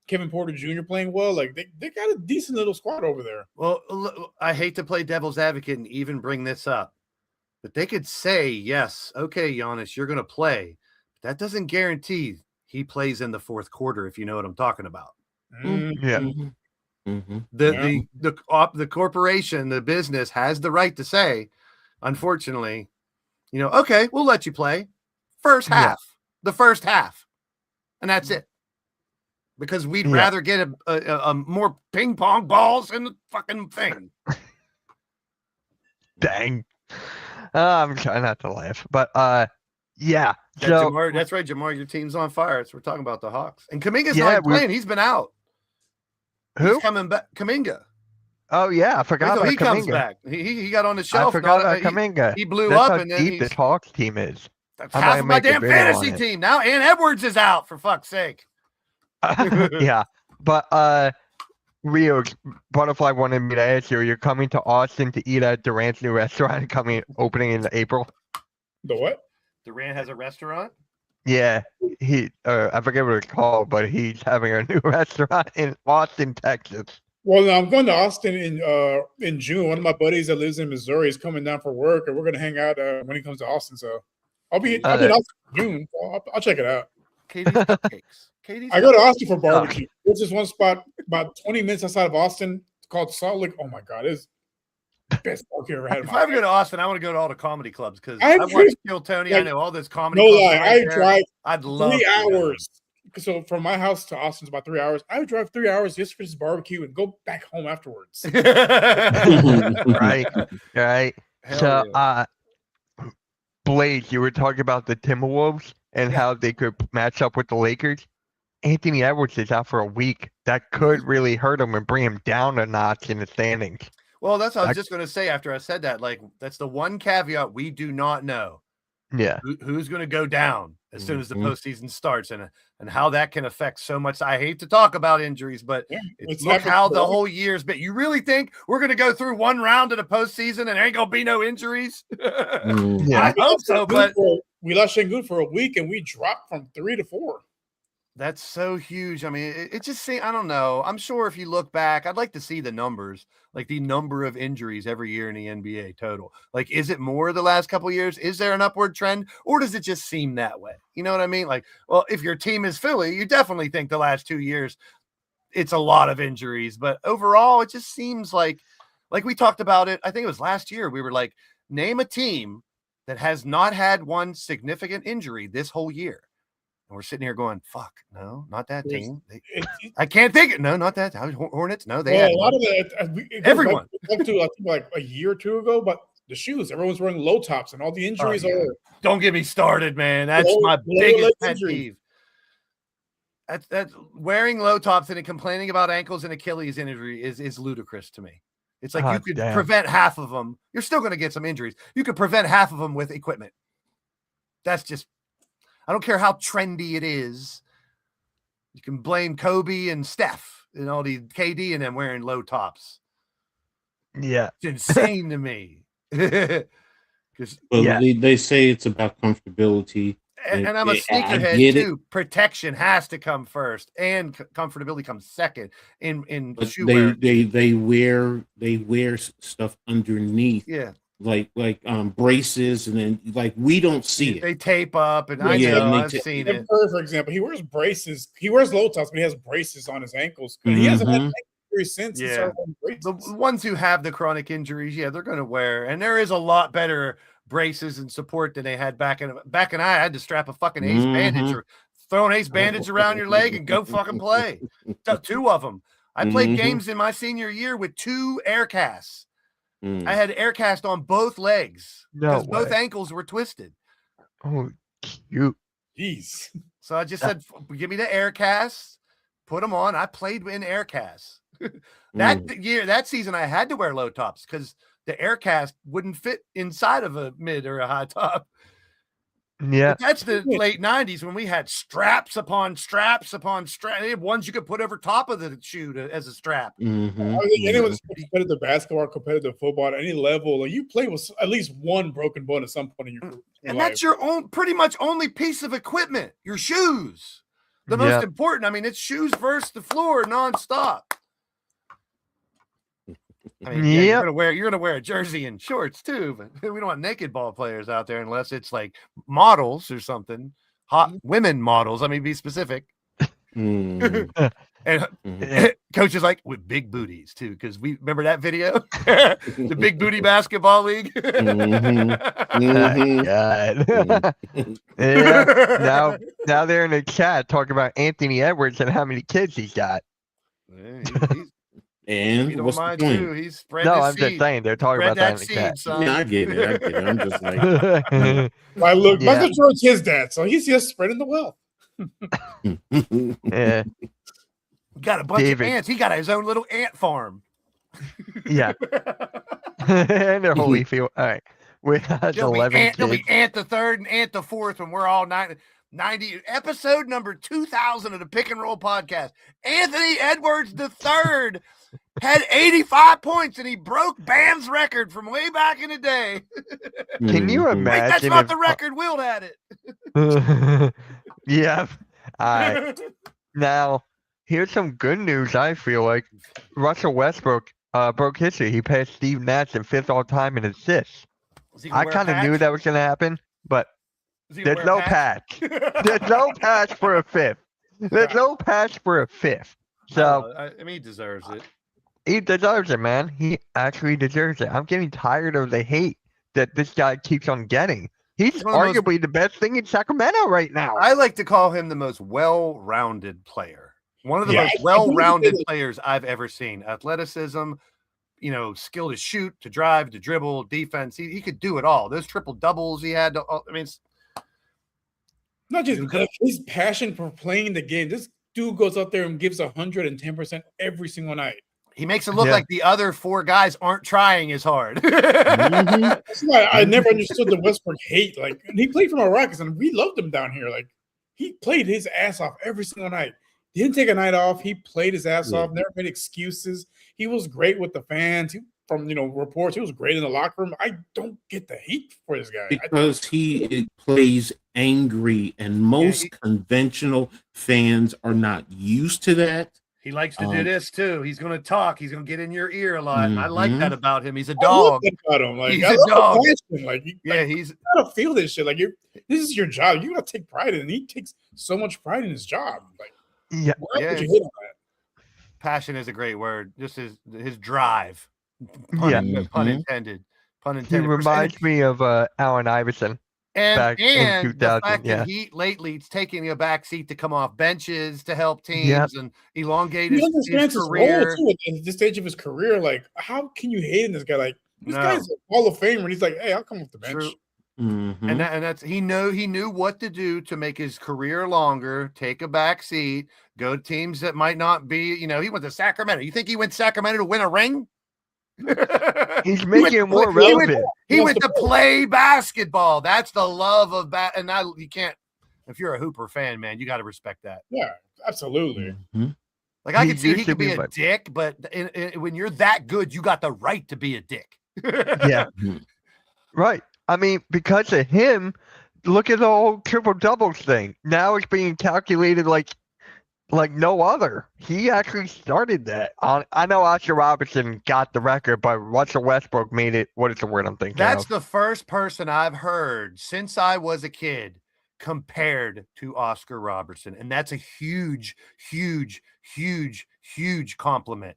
Kevin Porter Jr. playing well. Like they got a decent little squad over there. Well, I hate to play devil's advocate and even bring this up, but they could say, yes, okay, Giannis, you're going to play. But that doesn't guarantee he plays in the fourth quarter, if you know what I'm talking about. Yeah. The corporation, the business has the right to say, unfortunately, okay, we'll let you play the first half, and that's it. Because we'd rather get a more ping pong balls in the fucking thing. Dang. I'm trying not to laugh, but yeah. Jamar, that's right, Jamar. Your team's on fire. So we're talking about the Hawks, and Kaminga's not playing. He's been out. Who? He's coming back? Kaminga. Oh yeah, I forgot about he Kaminga. Comes back. He got on the shelf. I forgot about Kaminga. He blew That's up, how and then deep this Hawks team is. That's half of my damn fantasy team now. And Edwards is out, for fuck's sake. Yeah, but Rio Butterfly wanted me to ask you: you're coming to Austin to eat at Durant's new restaurant opening in April? The what? Durant has a restaurant? Yeah, I forget what it's called, but he's having a new restaurant in Austin, Texas. Well, I'm going to Austin in June. One of my buddies that lives in Missouri is coming down for work, and we're going to hang out when he comes to Austin. So I'll be in Austin in June. I'll check it out. Katie's Cupcakes. I go to Austin for barbecue. There's this one spot about 20 minutes outside of Austin called Salt Lake. Oh my God, it's the best barbecue I've ever had. If I ever go to Austin, I want to go to all the comedy clubs because I watch Kill Tony. Like, I know all this comedy. No clubs lie, right I drive. I'd love 3 hours. So from my house to Austin's about 3 hours. I would drive 3 hours just for this barbecue and go back home afterwards. Right. Hell So, yeah. Blaze, you were talking about the Timberwolves and how they could match up with the Lakers. Anthony Edwards is out for a week. That could really hurt him and bring him down a notch in the standings. Well, that's what I was just going to say after I said that. Like, that's the one caveat we do not know. Yeah. Who's going to go down as soon as the postseason starts and how that can affect so much. I hate to talk about injuries, but look how the whole year's been. You really think we're going to go through one round of the postseason and there ain't going to be no injuries? I hope so, but we lost Şengün for a week and we dropped from 3 to 4. That's so huge. I mean, it just seems, I don't know. I'm sure if you look back, I'd like to see the numbers, like the number of injuries every year in the NBA total. Like, is it more the last couple of years? Is there an upward trend, or does it just seem that way? You know what I mean? Like, well, if your team is Philly, you definitely think the last 2 years it's a lot of injuries, but overall it just seems like we talked about it. I think it was last year. We were like, name a team that has not had one significant injury this whole year. And we're sitting here going, fuck, no, not that team. I can't think it. No, not that. Hornets. No, they had a lot of it. Everyone. Back to, I think, like a year or two ago, but the shoes, everyone's wearing low tops and all the injuries are. Don't get me started, man. That's my biggest pet peeve. That's wearing low tops and complaining about ankles and Achilles injury is ludicrous to me. It's like you could prevent half of them. You're still going to get some injuries. You could prevent half of them with equipment. That's just, I don't care how trendy it is. You can blame Kobe and Steph and all the KD and them wearing low tops. Yeah. It's insane to me. They say it's about comfortability. And I'm a sneakerhead too. Protection has to come first, and comfortability comes second. In shoe wear. They wear stuff underneath. Yeah. Like braces, and then like we don't see it. They tape up, and I've seen it. For example, he wears braces. He wears low tops, but he has braces on his ankles. He hasn't had injuries since. Yeah. The ones who have the chronic injuries, they're going to wear, and there is a lot better braces and support than they had back in. I had to strap a fucking ace bandage or throw an ace bandage around your leg and go fucking play. So 2 of them. I played games in my senior year with 2 air casts. I had air cast on both legs because both ankles were twisted. Oh, cute. Jeez. So I just said, give me the air casts, put them on. I played in air casts. That season, I had to wear low tops because the air cast wouldn't fit inside of a mid or a high top. Yeah. But that's the late 90s when we had straps upon straps upon straps. They had ones you could put over top of the shoe as a strap. Mm-hmm. I think anyone's competitive basketball, competitive football at any level, like you play with at least one broken bone at some point in your life. And that's your own pretty much only piece of equipment, your shoes. The most important. I mean, it's shoes versus the floor nonstop. I mean, you're gonna wear a jersey and shorts too, but we don't want naked ball players out there unless it's like models or something. Hot women models. I mean, be specific. And coach is like with big booties too, because we remember that video, the big booty basketball league. Yeah. Now they're in the chat talking about Anthony Edwards and how many kids he's got. And what's the point? He's spread I'm just saying they're talking about that in the chat. Yeah, I get it. I'm just like, Michael Jordan's his dad, so he's just spreading the wealth. Yeah. Got a bunch of ants. He got his own little ant farm. Yeah. And they're Holyfield. All right. We had 11 kids. There'll be Ant the third and Ant the fourth when we're all 90 episode number 2000 of the Pick and Roll podcast. Anthony Edwards the third had 85 points and he broke Bam's record from way back in the day. Can you imagine? Wait, that's not the record. Wilt had it. Yeah. All right. Now, here's some good news. I feel like Russell Westbrook broke history. He passed Steve Nash in 5th all time in assists. I kind of knew that was going to happen, but there's no patch. There's no patch for a 5th. There's no patch for a 5th. So I mean, he deserves it. He deserves it, man. He actually deserves it. I'm getting tired of the hate that this guy keeps on getting. He's arguably the best thing in Sacramento right now. I like to call him the most well-rounded player. One of the most well-rounded players I've ever seen. Athleticism, skill to shoot, to drive, to dribble, defense. He could do it all. Those triple doubles he had. I mean, it's not just his passion for playing the game. This dude goes out there and gives 110% every single night. He makes it look like the other 4 guys aren't trying as hard. That's why I never understood the Westbrook hate. Like, and he played for my Rockets, and we loved him down here. Like, he played his ass off every single night. He didn't take a night off. He played his ass off. Never made excuses. He was great with the fans. From reports, he was great in the locker room. I don't get the hate for this guy because he plays angry, and most conventional fans are not used to that. He likes to do this too. He's going to talk. He's going to get in your ear a lot. I like that about him. He's a dog. About him. Like, he's a dog. He's gotta feel this shit. Like, this is your job. You gotta take pride in it. And he takes so much pride in his job. Like, why would you hit on that? Passion is a great word. Just his drive. Pun intended. Pun intended. He reminds me of Allen Iverson. And the fact that he lately is taking a back seat to come off benches to help teams and elongate his career. Too, at this stage of his career, like, how can you hate this guy? Like, this guy's a Hall of Famer, and he's like, hey, I'll come off the bench. True. And that's he knew what to do to make his career longer, take a back seat, go to teams that might not be, he went to Sacramento. You think he went to Sacramento to win a ring? He's making it more relevant. He went to play basketball. That's the love of and you can't. If you're a Hooper fan, man, you got to respect that. Yeah, absolutely. Like, I can see he could be a dick, but when you're that good, you got the right to be a dick. Yeah, right. I mean, because of him, look at the whole triple doubles thing. Now it's being calculated like no other. He actually started that. I know Oscar Robertson got the record, but Russell Westbrook made it. What is the word I'm thinking That's of? the first person I've heard since I was a kid compared to Oscar Robertson. And that's a huge, huge, huge, huge compliment.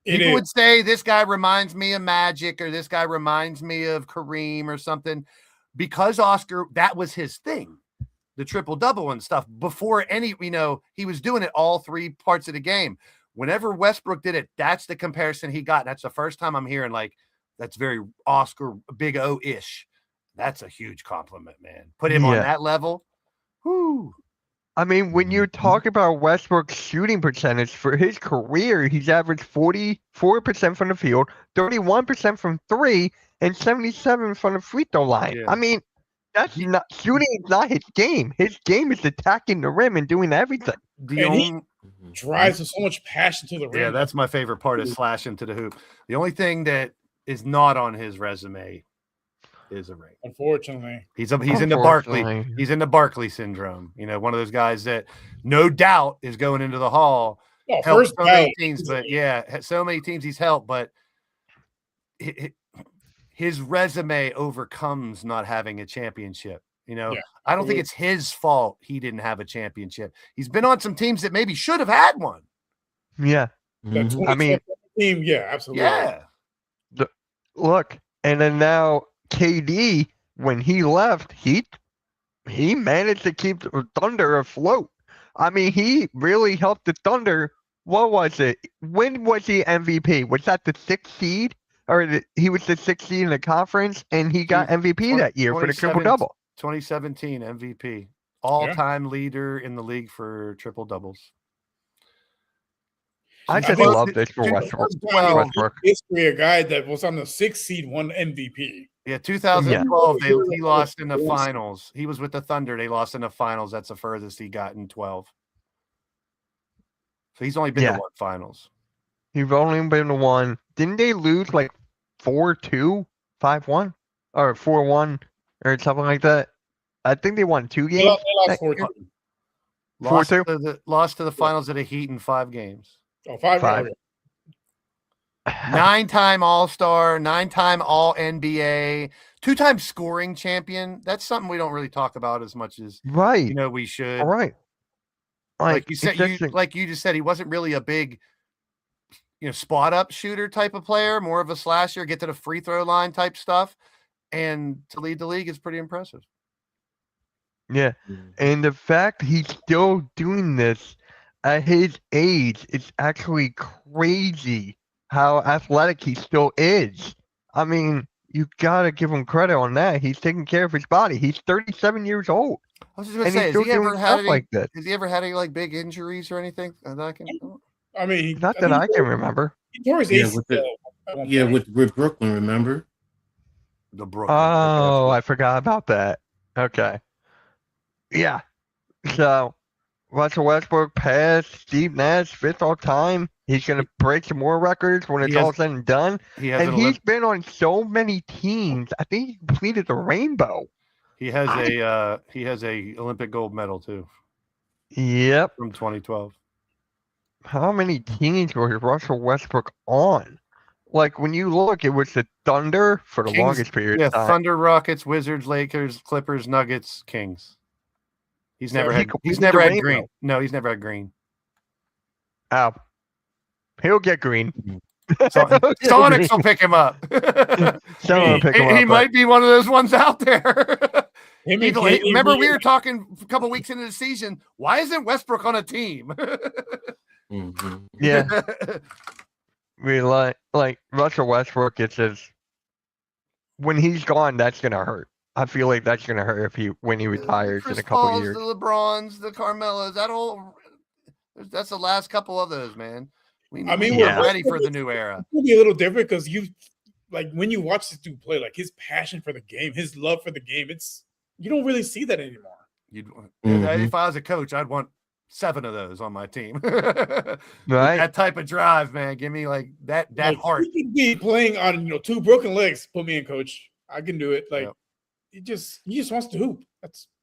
People would say this guy reminds me of Magic, or this guy reminds me of Kareem or something, because Oscar, that was his thing. The triple double and stuff before he was doing it all 3 parts of the game. Whenever Westbrook did it, that's the comparison he got. That's the first time I'm hearing that's very Oscar Big O-ish. That's a huge compliment, man. Put him on that level. Whoo. I mean, when you talk about Westbrook's shooting percentage for his career, he's averaged 44% from the field, 31% from 3, and 77% from the free throw line. Yeah. I mean, That's not shooting is not his game. His game is attacking the rim and doing everything. The And he only drives with so much passion to the rim. Yeah, that's my favorite part is slashing to the hoop. The only thing that is not on his resume is a ring. Unfortunately, He's in the Barkley. Unfortunately. He's in the Barkley syndrome. You know, one of those guys that no doubt is going into the Hall. no, Helped first so many ballot. teams, but yeah, so many teams he's helped, but his resume overcomes not having a championship. You know, Yeah. I don't think it's his fault he didn't have a championship. He's been on some teams that maybe should have had one. Yeah. That Mhm. I mean, team, yeah, absolutely. Yeah. look, and then now KD, when he left, he managed to keep the Thunder afloat. I mean, he really helped the Thunder. What was it? When was he MVP? Was that the 6th seed? Or he was the 6th seed in the conference, and he got MVP that year for the triple double. 2017 MVP, all-time leader in the league for triple doubles. I just think love this for Westbrook. Westbrook. History, a guy that was on the 6th seed won MVP. Yeah, 2012, he lost in the finals. He was with the Thunder. They lost in the finals. That's the furthest he got in 12. So he's only been to one finals. He's only been to one. Didn't they lose like 4-2, 5-1, or 4-1, or something like that? I think they won 2 games. They lost 4-2. Lost to the finals of the Heat in 5 games. Oh, 5. 9-time All-Star, 9-time All-NBA, 2-time scoring champion. That's something we don't really talk about as much as Right. we should. All right. Like you said, you just said, he wasn't really a big, spot up shooter type of player, more of a slasher, get to the free throw line type stuff. And to lead the league is pretty impressive. Yeah. And the fact he's still doing this at his age is actually crazy how athletic he still is. I mean, you got to give him credit on that. He's taking care of his body. He's 37 years old. I was just going to say, has he ever had any like big injuries or anything? I mean, not that I can remember. He tore his ACL. With Brooklyn, remember? The Brooklyn. Oh, I forgot about that. Okay. Yeah. So, Russell Westbrook passed Steve Nash 5th all time. He's going to break some more records when it's all said and done. He's been on so many teams. I think he completed the rainbow. He has a Olympic gold medal too. Yep. From 2012. How many teams was Russell Westbrook on? Like when you look, it was the Thunder for the longest period of time. Thunder, Rockets, Wizards, Lakers, Clippers, Nuggets, Kings. He's never had green. No, he's never had green. Oh. He'll get green. Sonics will pick him up. He might be one of those ones out there. Remember, we were talking a couple weeks into the season. Why isn't Westbrook on a team? Yeah. We like Russell Westbrook. It says when he's gone, that's gonna hurt. I feel like that's gonna hurt when he retires in a couple years. The LeBrons, the Carmelos, that's the last couple of those, man. We're ready for the new era. It'll be a little different because when you watch this dude play, like his passion for the game, his love for the game, you don't really see that anymore. If I was a coach, I'd want 7 of those on my team. Right? That type of drive, man. Give me like that heart. He could be playing on 2 broken legs. Put me in, coach. I can do it. Like he just wants to hoop.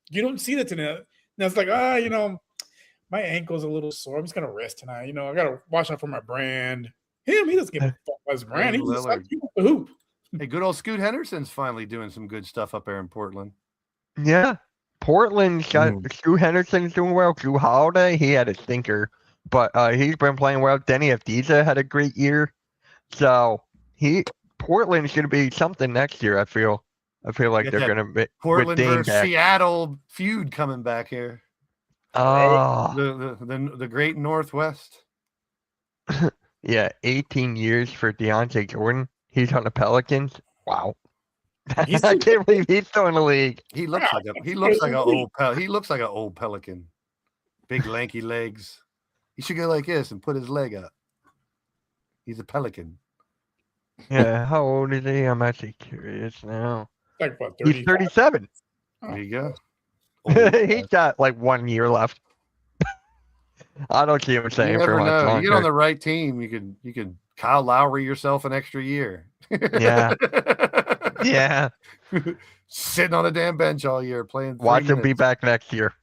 You don't see that today. Now it's like my ankle's a little sore. I'm just gonna rest tonight. I gotta watch out for my brand. He doesn't give a fuck about his brand. He just wants to hoop. Hey, good old Scoot Henderson's finally doing some good stuff up there in Portland. Yeah. Portland's got Scoot Henderson's doing well. Drew Holiday, he had a stinker, but he's been playing well. Denny Avdija had a great year. So Portland's gonna be something next year, I feel like they're gonna be Portland versus Seattle feud coming back here. Oh, the great Northwest. Yeah, 18 years for DeAndre Jordan. He's on the Pelicans. Wow. I can't believe he's still in the league. He looks like an old Pelican. Big lanky legs. He should go like this and put his leg up. He's a Pelican. Yeah, how old is he? I'm actually curious now. Like what, he's 37. There you go. He got like 1 year left. I don't see him You staying for never much know. You get on longer. the right team, you could Kyle Lowry yourself an extra year. Yeah. Yeah. Sitting on a damn bench all year playing 3 Watch him be minutes back next year.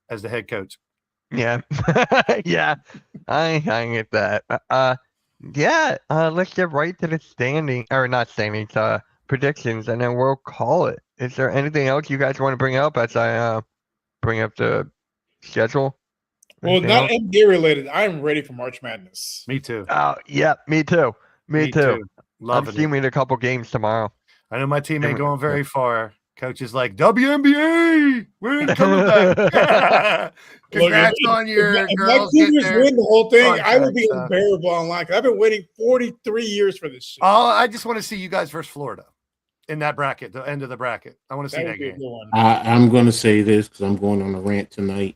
as the head coach. Yeah. Yeah. I get that. Yeah. Let's get right to the standing or not standings, predictions, and then we'll call it. Is there anything else you guys want to bring up as I bring up the schedule? Well, Anything not else? NBA related. I'm ready for March Madness. Me too. Oh, yeah, me too. Me too. I'm Loving it. streaming a couple games tomorrow. I know my team ain't Streaming- going very far. Coach is like, WNBA, we ain't coming back. Congrats on your if my girls getting Cougars their win the whole thing, I will be contracts, unbearable online because I've been waiting 43 years for this shit. Oh, I just want to see you guys versus Florida in that bracket, the end of the bracket. I want to see That that would be a game. good one. I'm going to say this because I'm going on a rant tonight.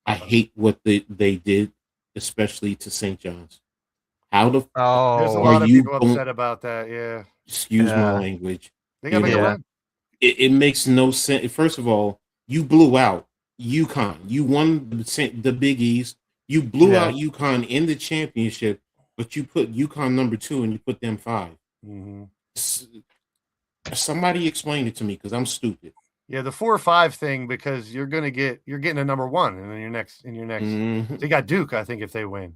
I hate what they did, especially to St. John's. How the There's a Oh, lot of you people don't- upset about that. Yeah. excuse my Yeah. language. They got to make a Yeah. win. It makes no sense. First of all, you blew out UConn. You won the Big East. You blew Yeah. out UConn in the championship, but you put UConn number 2 and you put them 5. Mhm. Somebody explain it to me because I'm stupid. Yeah, the 4 or 5 thing, because you're getting a number 1 and then your next. Mhm. They got Duke, I think, if they win.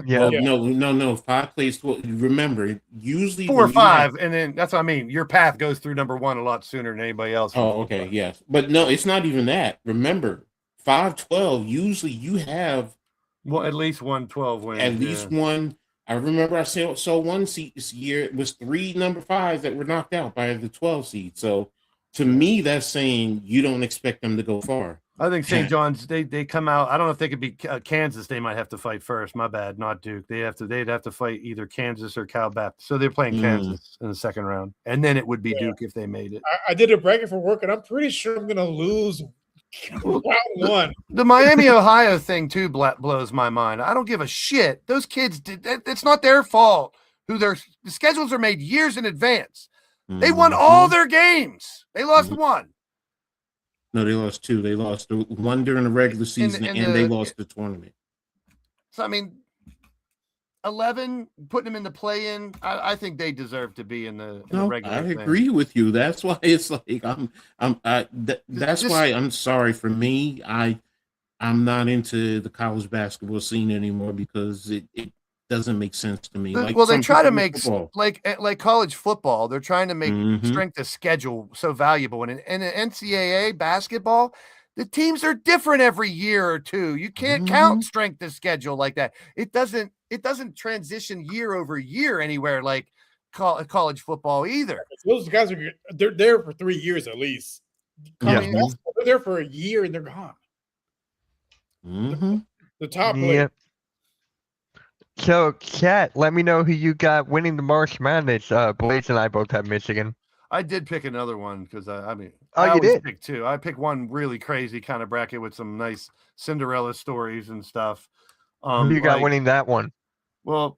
yeah. Well, Yeah. no. 5 plays 12. Remember, usually 4 or when you have- 5, and then that's what I mean. Your path goes through number 1 a lot sooner than anybody else. Oh, okay, yes, but no, it's not even that. Remember, 5-12. Usually, you have Well, at least 1-12 wins. at least one. I remember I saw one seed this year. It was 3 number 5s that were knocked out by the 12 seed. So to me, that's saying you don't expect them to go far. I think St. John's they come out. I don't know if they could beat Kansas. They might have to fight first. My bad, not Duke. They'd have to fight either Kansas or Cal Baptist. So they're playing Kansas in the second round, and then it would be Duke if they made it. I did a bracket for work, and I'm pretty sure I'm going to lose round 1. The Miami Ohio thing too blows my mind. I don't give a shit. Those kids did. It's not their fault. The schedules are made years in advance. They won all their games. They lost one. No, they lost 2. They lost one during the regular season, and they lost the tournament. So I mean, 11 putting them in the play-in. I think they deserve to be in the regular. I thing. agree with you. That's why it's like that's why I'm sorry for me. I'm not into the college basketball scene anymore because it doesn't make sense to me. Like well, they try to some make football. like college football. They're trying to make Mhm. strength of schedule so valuable. And in NCAA basketball, the teams are different every year or two. You can't count strength of schedule like that. It doesn't transition year over year anywhere like college football either. Those guys they're there for 3 years at least. College Yeah. basketball, they're there for a year and they're gone. The top Yeah. player. So, chat, let me know who you got winning the March Madness. Blaze and I both have Michigan. I did pick another one because I mean, Oh, I you always did? pick 2. I picked one really crazy kind of bracket with some nice Cinderella stories and stuff. Who you got like- winning that one? Well,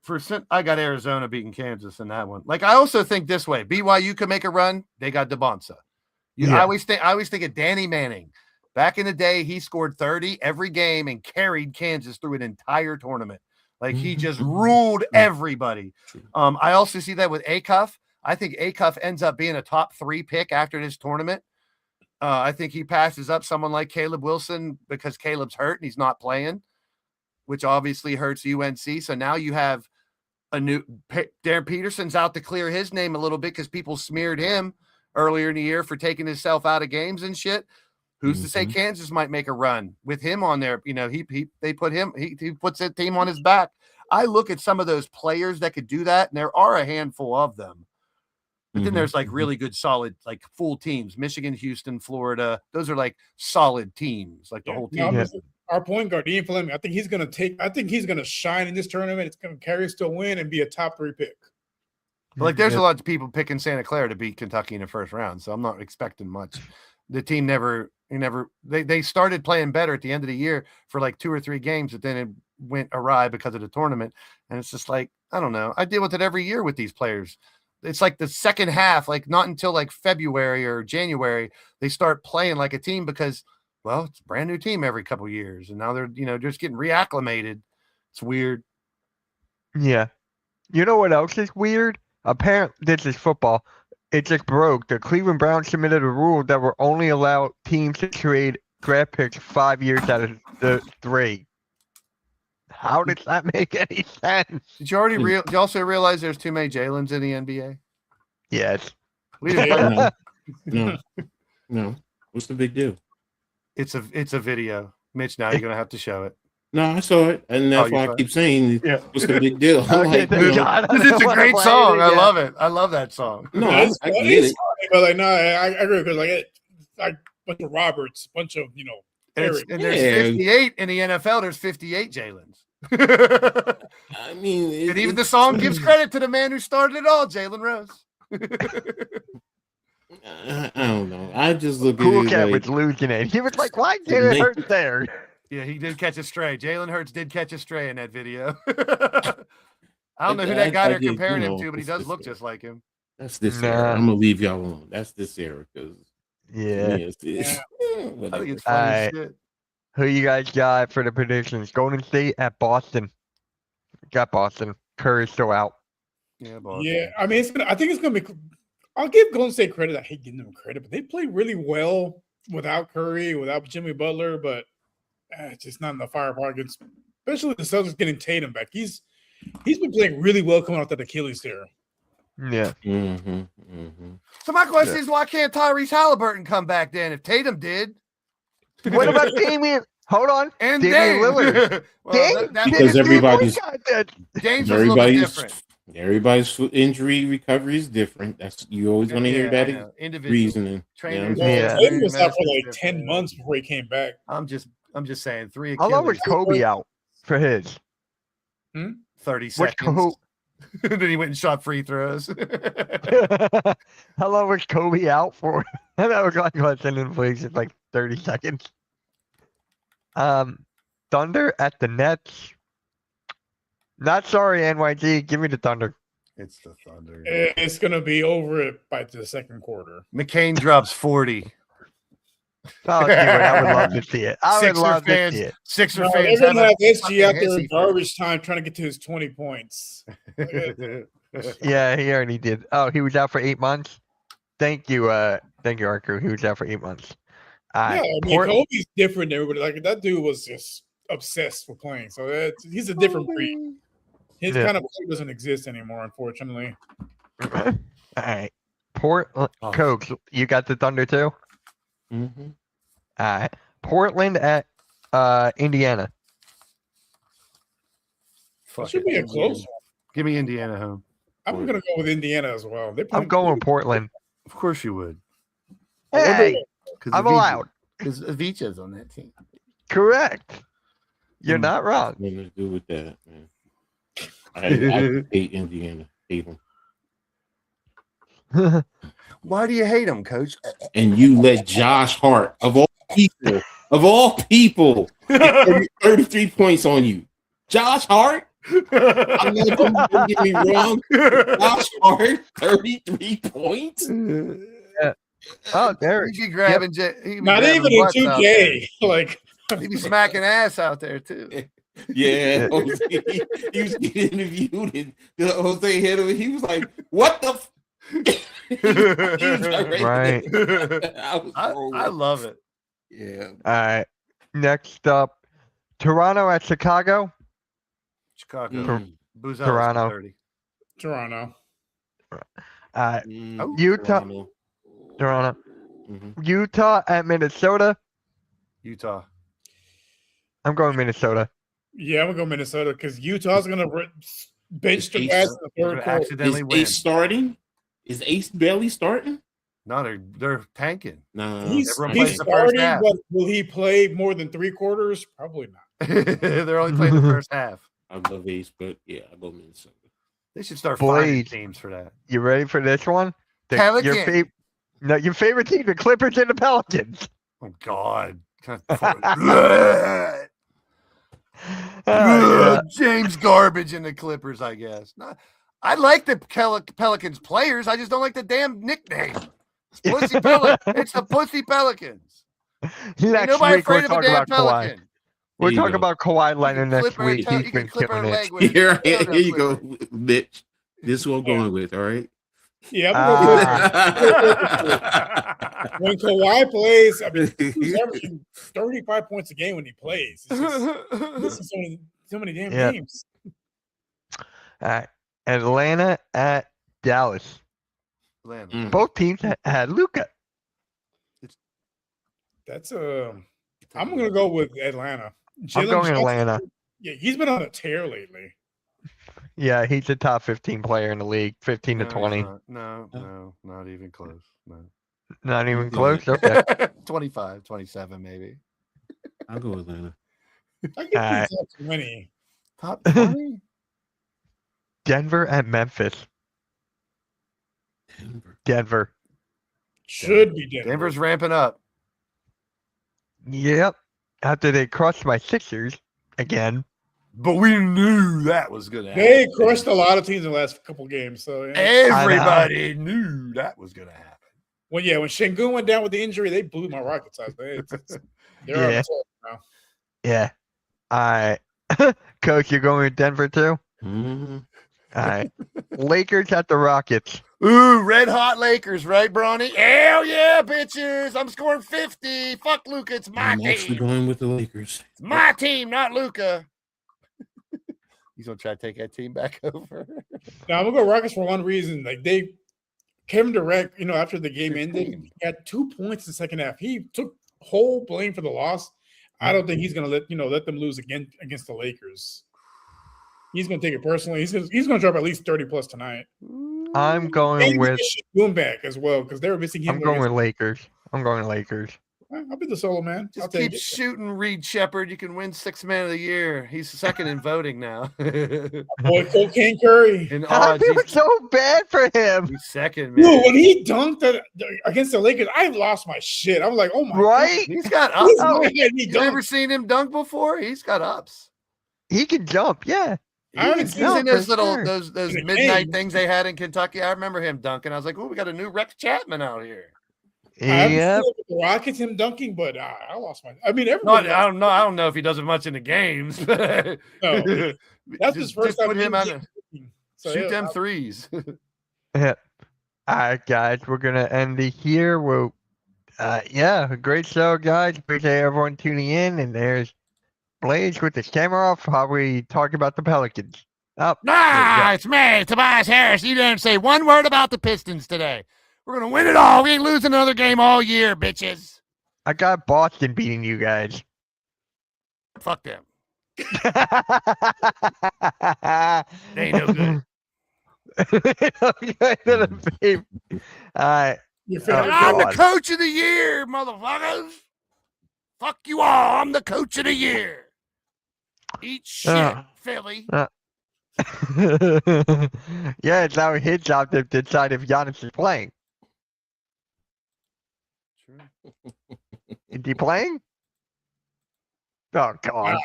I got Arizona beating Kansas in that one. Like I also think this way: BYU could make a run. They got DeBonsa. Yeah. I always think of Danny Manning. Back in the day, he scored 30 every game and carried Kansas through an entire tournament. Like he just ruled everybody. I also see that with Acuff. I think Acuff ends up being a top 3 pick after this tournament. I think he passes up someone like Caleb Wilson because Caleb's hurt and he's not playing, which obviously hurts UNC. So now you have a new Darren Peterson's out to clear his name a little bit because people smeared him earlier in the year for taking himself out of games and shit. Who's to say Kansas might make a run with him on there? You know, he puts that team on his back. I look at some of those players that could do that, and there are a handful of them. But then there's like really good, solid, like full teams. Michigan, Houston, Florida. Those are like solid teams, like the whole team. No, our point guard, Ian Fleming, I think he's going to shine in this tournament. It's going to carry us to win and be a top 3 pick. But like there's a lot of people picking Santa Clara to beat Kentucky in the first round, so I'm not expecting much. The team they started playing better at the end of the year for like 2 or 3 games, but then it went awry because of the tournament. And it's just like, I don't know. I deal with it every year with these players. it's like the second half, like not until like February or January, they start playing like a team because, well, it's a brand new team every couple years. And now they're, just getting reacclimated. It's weird. Yeah. You know what else is weird? Apparently, this is football. It just broke. The Cleveland Browns submitted a rule that will only allow teams to trade draft picks 5 years out of the 3. How does that make any sense? Did you also realize there's too many Jalen's in the NBA? Yes. We didn't play No. What's the big deal? It's a video. Mitch, now you're gonna have to show it. No, I saw it, and that's why I keep saying, "What's the big deal?" I'm like, it's a great song. I love it. I love that song. No, I get it. But like, no, I agree because like bunch of Roberts, bunch of And there's 58 in the NFL. There's 58 Jalen's. I mean, and even the song gives credit to the man who started it all, Jalen Rose. I don't know. I just look at Cool it Cat like, was losing it. He was like, "Why did it hurt there?" Yeah, he did catch a stray. Jalen Hurts did catch a stray in that video. I don't know who that guy they're comparing him to, but he does look just like him. That's this era. I'm gonna leave y'all alone. That's this era because Yeah. I think it's funny as shit. Who you guys got for the predictions? Golden State at Boston. Got Boston. Curry's still out. Yeah, Boston. Yeah, I mean, I think it's gonna be. I'll give Golden State credit. I hate giving them credit, but they play really well without Curry, without Jimmy Butler, but it's just not enough firepower against, especially the Celtics getting Tatum back. He's been playing really well coming off that Achilles tear. Yeah. So my question is, why can't Tyrese Halliburton come back then if Tatum did? What about Damian? Hold on. And Damian Lillard. Because everybody's different. injury recovery is different. That's you always want to hear that reasoning. Trainers, Tatum was out for like 10 months before he came back. I'm just saying 3 How long was Kobe out for his? 30 seconds. Then he went and shot free throws. How long was Kobe out for? That was like less than in place. It's like 30 seconds. Thunder at the Nets. Not sorry, NYG. Give me the Thunder. It's the Thunder. It's gonna be over by the second quarter. McCain drops 40. Oh, dude, I would love to see it. I would love to see it. Sixer fans have SG out there in garbage time trying to get to his 20 points. Yeah, he already did. Oh, he was out for 8 months. Thank you, Arco. He was out for 8 months. Yeah, I mean, Kobe's different than everybody. Like that dude was just obsessed with playing. So he's a different breed. His kind of play doesn't exist anymore, unfortunately. All right, Coach, you got the Thunder too. All right, Portland at Indiana. It should be a close one. Give me Indiana home. I'm gonna go with Indiana as well. I'm going Portland. Of course you would. Hey, I'm allowed. Because Avicii's on that team. Correct. You're not wrong. Nothing to do with that, man. I hate Indiana. Hate them. Why do you hate him, Coach? And you let Josh Hart, of all people, get 33 points on you. Josh Hart? I know, don't get me wrong. Josh Hart, 33 points? Yeah. Oh, there. He'd be grabbing. Not even in 2K. Like he'd be smacking ass out there too. Yeah, Jose, he was getting interviewed, and Jose hit him. He was like, "What the?" Right. I love it. Yeah. All right. Next up, Toronto at Chicago. Chicago. Toronto. 30. Toronto. Utah. Toronto. Utah at Minnesota. Utah. I'm going Minnesota. Yeah, I'm gonna go Minnesota because Utah's gonna bench the ass in the third quarter. Accidentally Is Ace starting? Is Ace Bailey starting? No, they're tanking. No, he's starting, but will he play more than 3 quarters? Probably not. They're only playing the first half. I love Ace, but yeah, I love Minnesota. They should start finding teams for that. You ready for this one? Pelicans. Your favorite team, the Clippers and the Pelicans. Oh God. Yeah. James Garbage and the Clippers, I guess. I like the Pelicans players. I just don't like the damn nickname. It's Pussy It's the Pussy Pelicans. Next Nobody week we'll afraid of a talk damn about Kawhi. Pelican. We'll There you talk go. about Kawhi Leonard next Clip her week. toe- He's you can been clip her killing it. leg with Here, a here you go, clipper. Mitch. This is what I'm going with. All right. Yeah, I'm gonna go Ah. when Kawhi plays. I mean, he's averaging 35 points a game when he plays. It's just missing so many damn Yeah. games. All right. Atlanta at Dallas. Atlanta. Mm. Both teams had Luka. That's I'm gonna go with Atlanta. I'm Jalen going Johnson, Atlanta. Yeah, he's been on a tear lately. Yeah, he's a top 15 player in the league, 15 to 20. No, not even close. No. Not even Go close. Okay. 25, 27 maybe. I'll go Atlanta. I give Alright. top 20. Top 20? Denver at Memphis. Denver. Should be Denver. Denver's ramping up. Yep. After they crushed my Sixers again. But we knew that was going to happen. They crushed a lot of teams in the last couple games. So yeah. Everybody knew that was going to happen. Well, yeah, when Şengün went down with the injury, they blew my Rockets out. They're on Yeah. the top now. Yeah. All right. Coach, you're going with Denver too? Mm-hmm. All right. Lakers at the Rockets. Ooh, red hot Lakers, right, Bronny? Hell yeah, bitches. I'm scoring 50. Fuck Luka. It's my I'm actually team. going with the Lakers. It's my team, not Luka. He's going to try to take that team back over. Now I'm gonna go Rockets for one reason. Like Kevin Durant, after the game ended, he had 2 points in the second half. He took whole blame for the loss. I don't think he's gonna let them lose again against the Lakers. He's gonna take it personally. He's gonna drop at least 30 plus tonight. I'm going with Boom back as well because they were missing him. I'm going with Lakers. I'm going Lakers. I'll be the solo man. I'll Just take keep it. shooting Reed Shepard. You can win 6th man of the year. He's second in voting now. Boy, Cocaine Curry. In I odds, feel so bad for him. he's second, man. Dude, when he dunked against the Lakers, I lost my shit. I'm like, oh my Right? He's got God. He's ups. mad he You ever dunked. seen him dunk before? He's got ups. He can jump. Yeah. I haven't He's seen in him those for little sure. those In a midnight game. things they had in Kentucky. I remember him dunking. I was like, oh, we got a new Rex Chapman out here. I haven't Yeah. seen it with the Rockets him dunking, but I lost my. I mean, No, everybody. I don't know. I don't know if he does it much in the games. No. That's his first time. Put him on. So, Shoot yeah, them threes. Yeah. All right, guys. We're gonna end it here. We'll a great show, guys. Appreciate everyone tuning in. And there's Blaze with his camera off while we talk about the Pelicans. Oh, It's me, Tobias Harris. You didn't say one word about the Pistons today. We're gonna win it all. We ain't losing another game all year, bitches. I got Boston beating you guys. Fuck them. They ain't no good. All right. You're Oh, finished. I'm the God. coach of the year, motherfuckers. Fuck you all. I'm the coach of the year. Eat shit, Philly. Yeah, it's now his job to decide if Giannis is playing. Is he playing? Oh, God.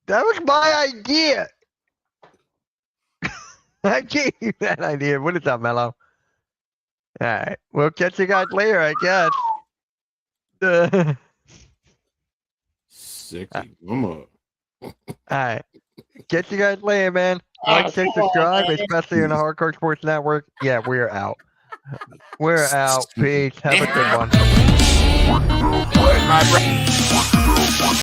That was my idea. I gave you that idea. What is up, Mello? All right. We'll catch you guys later, I guess. Sexy. Come on. All right. Catch you guys later, man. Ah, Like, share, come on, subscribe, man. especially on the Hardcore Sports Network. Yeah, we're out. We're out. Peace. Have a good one. Where's my brain?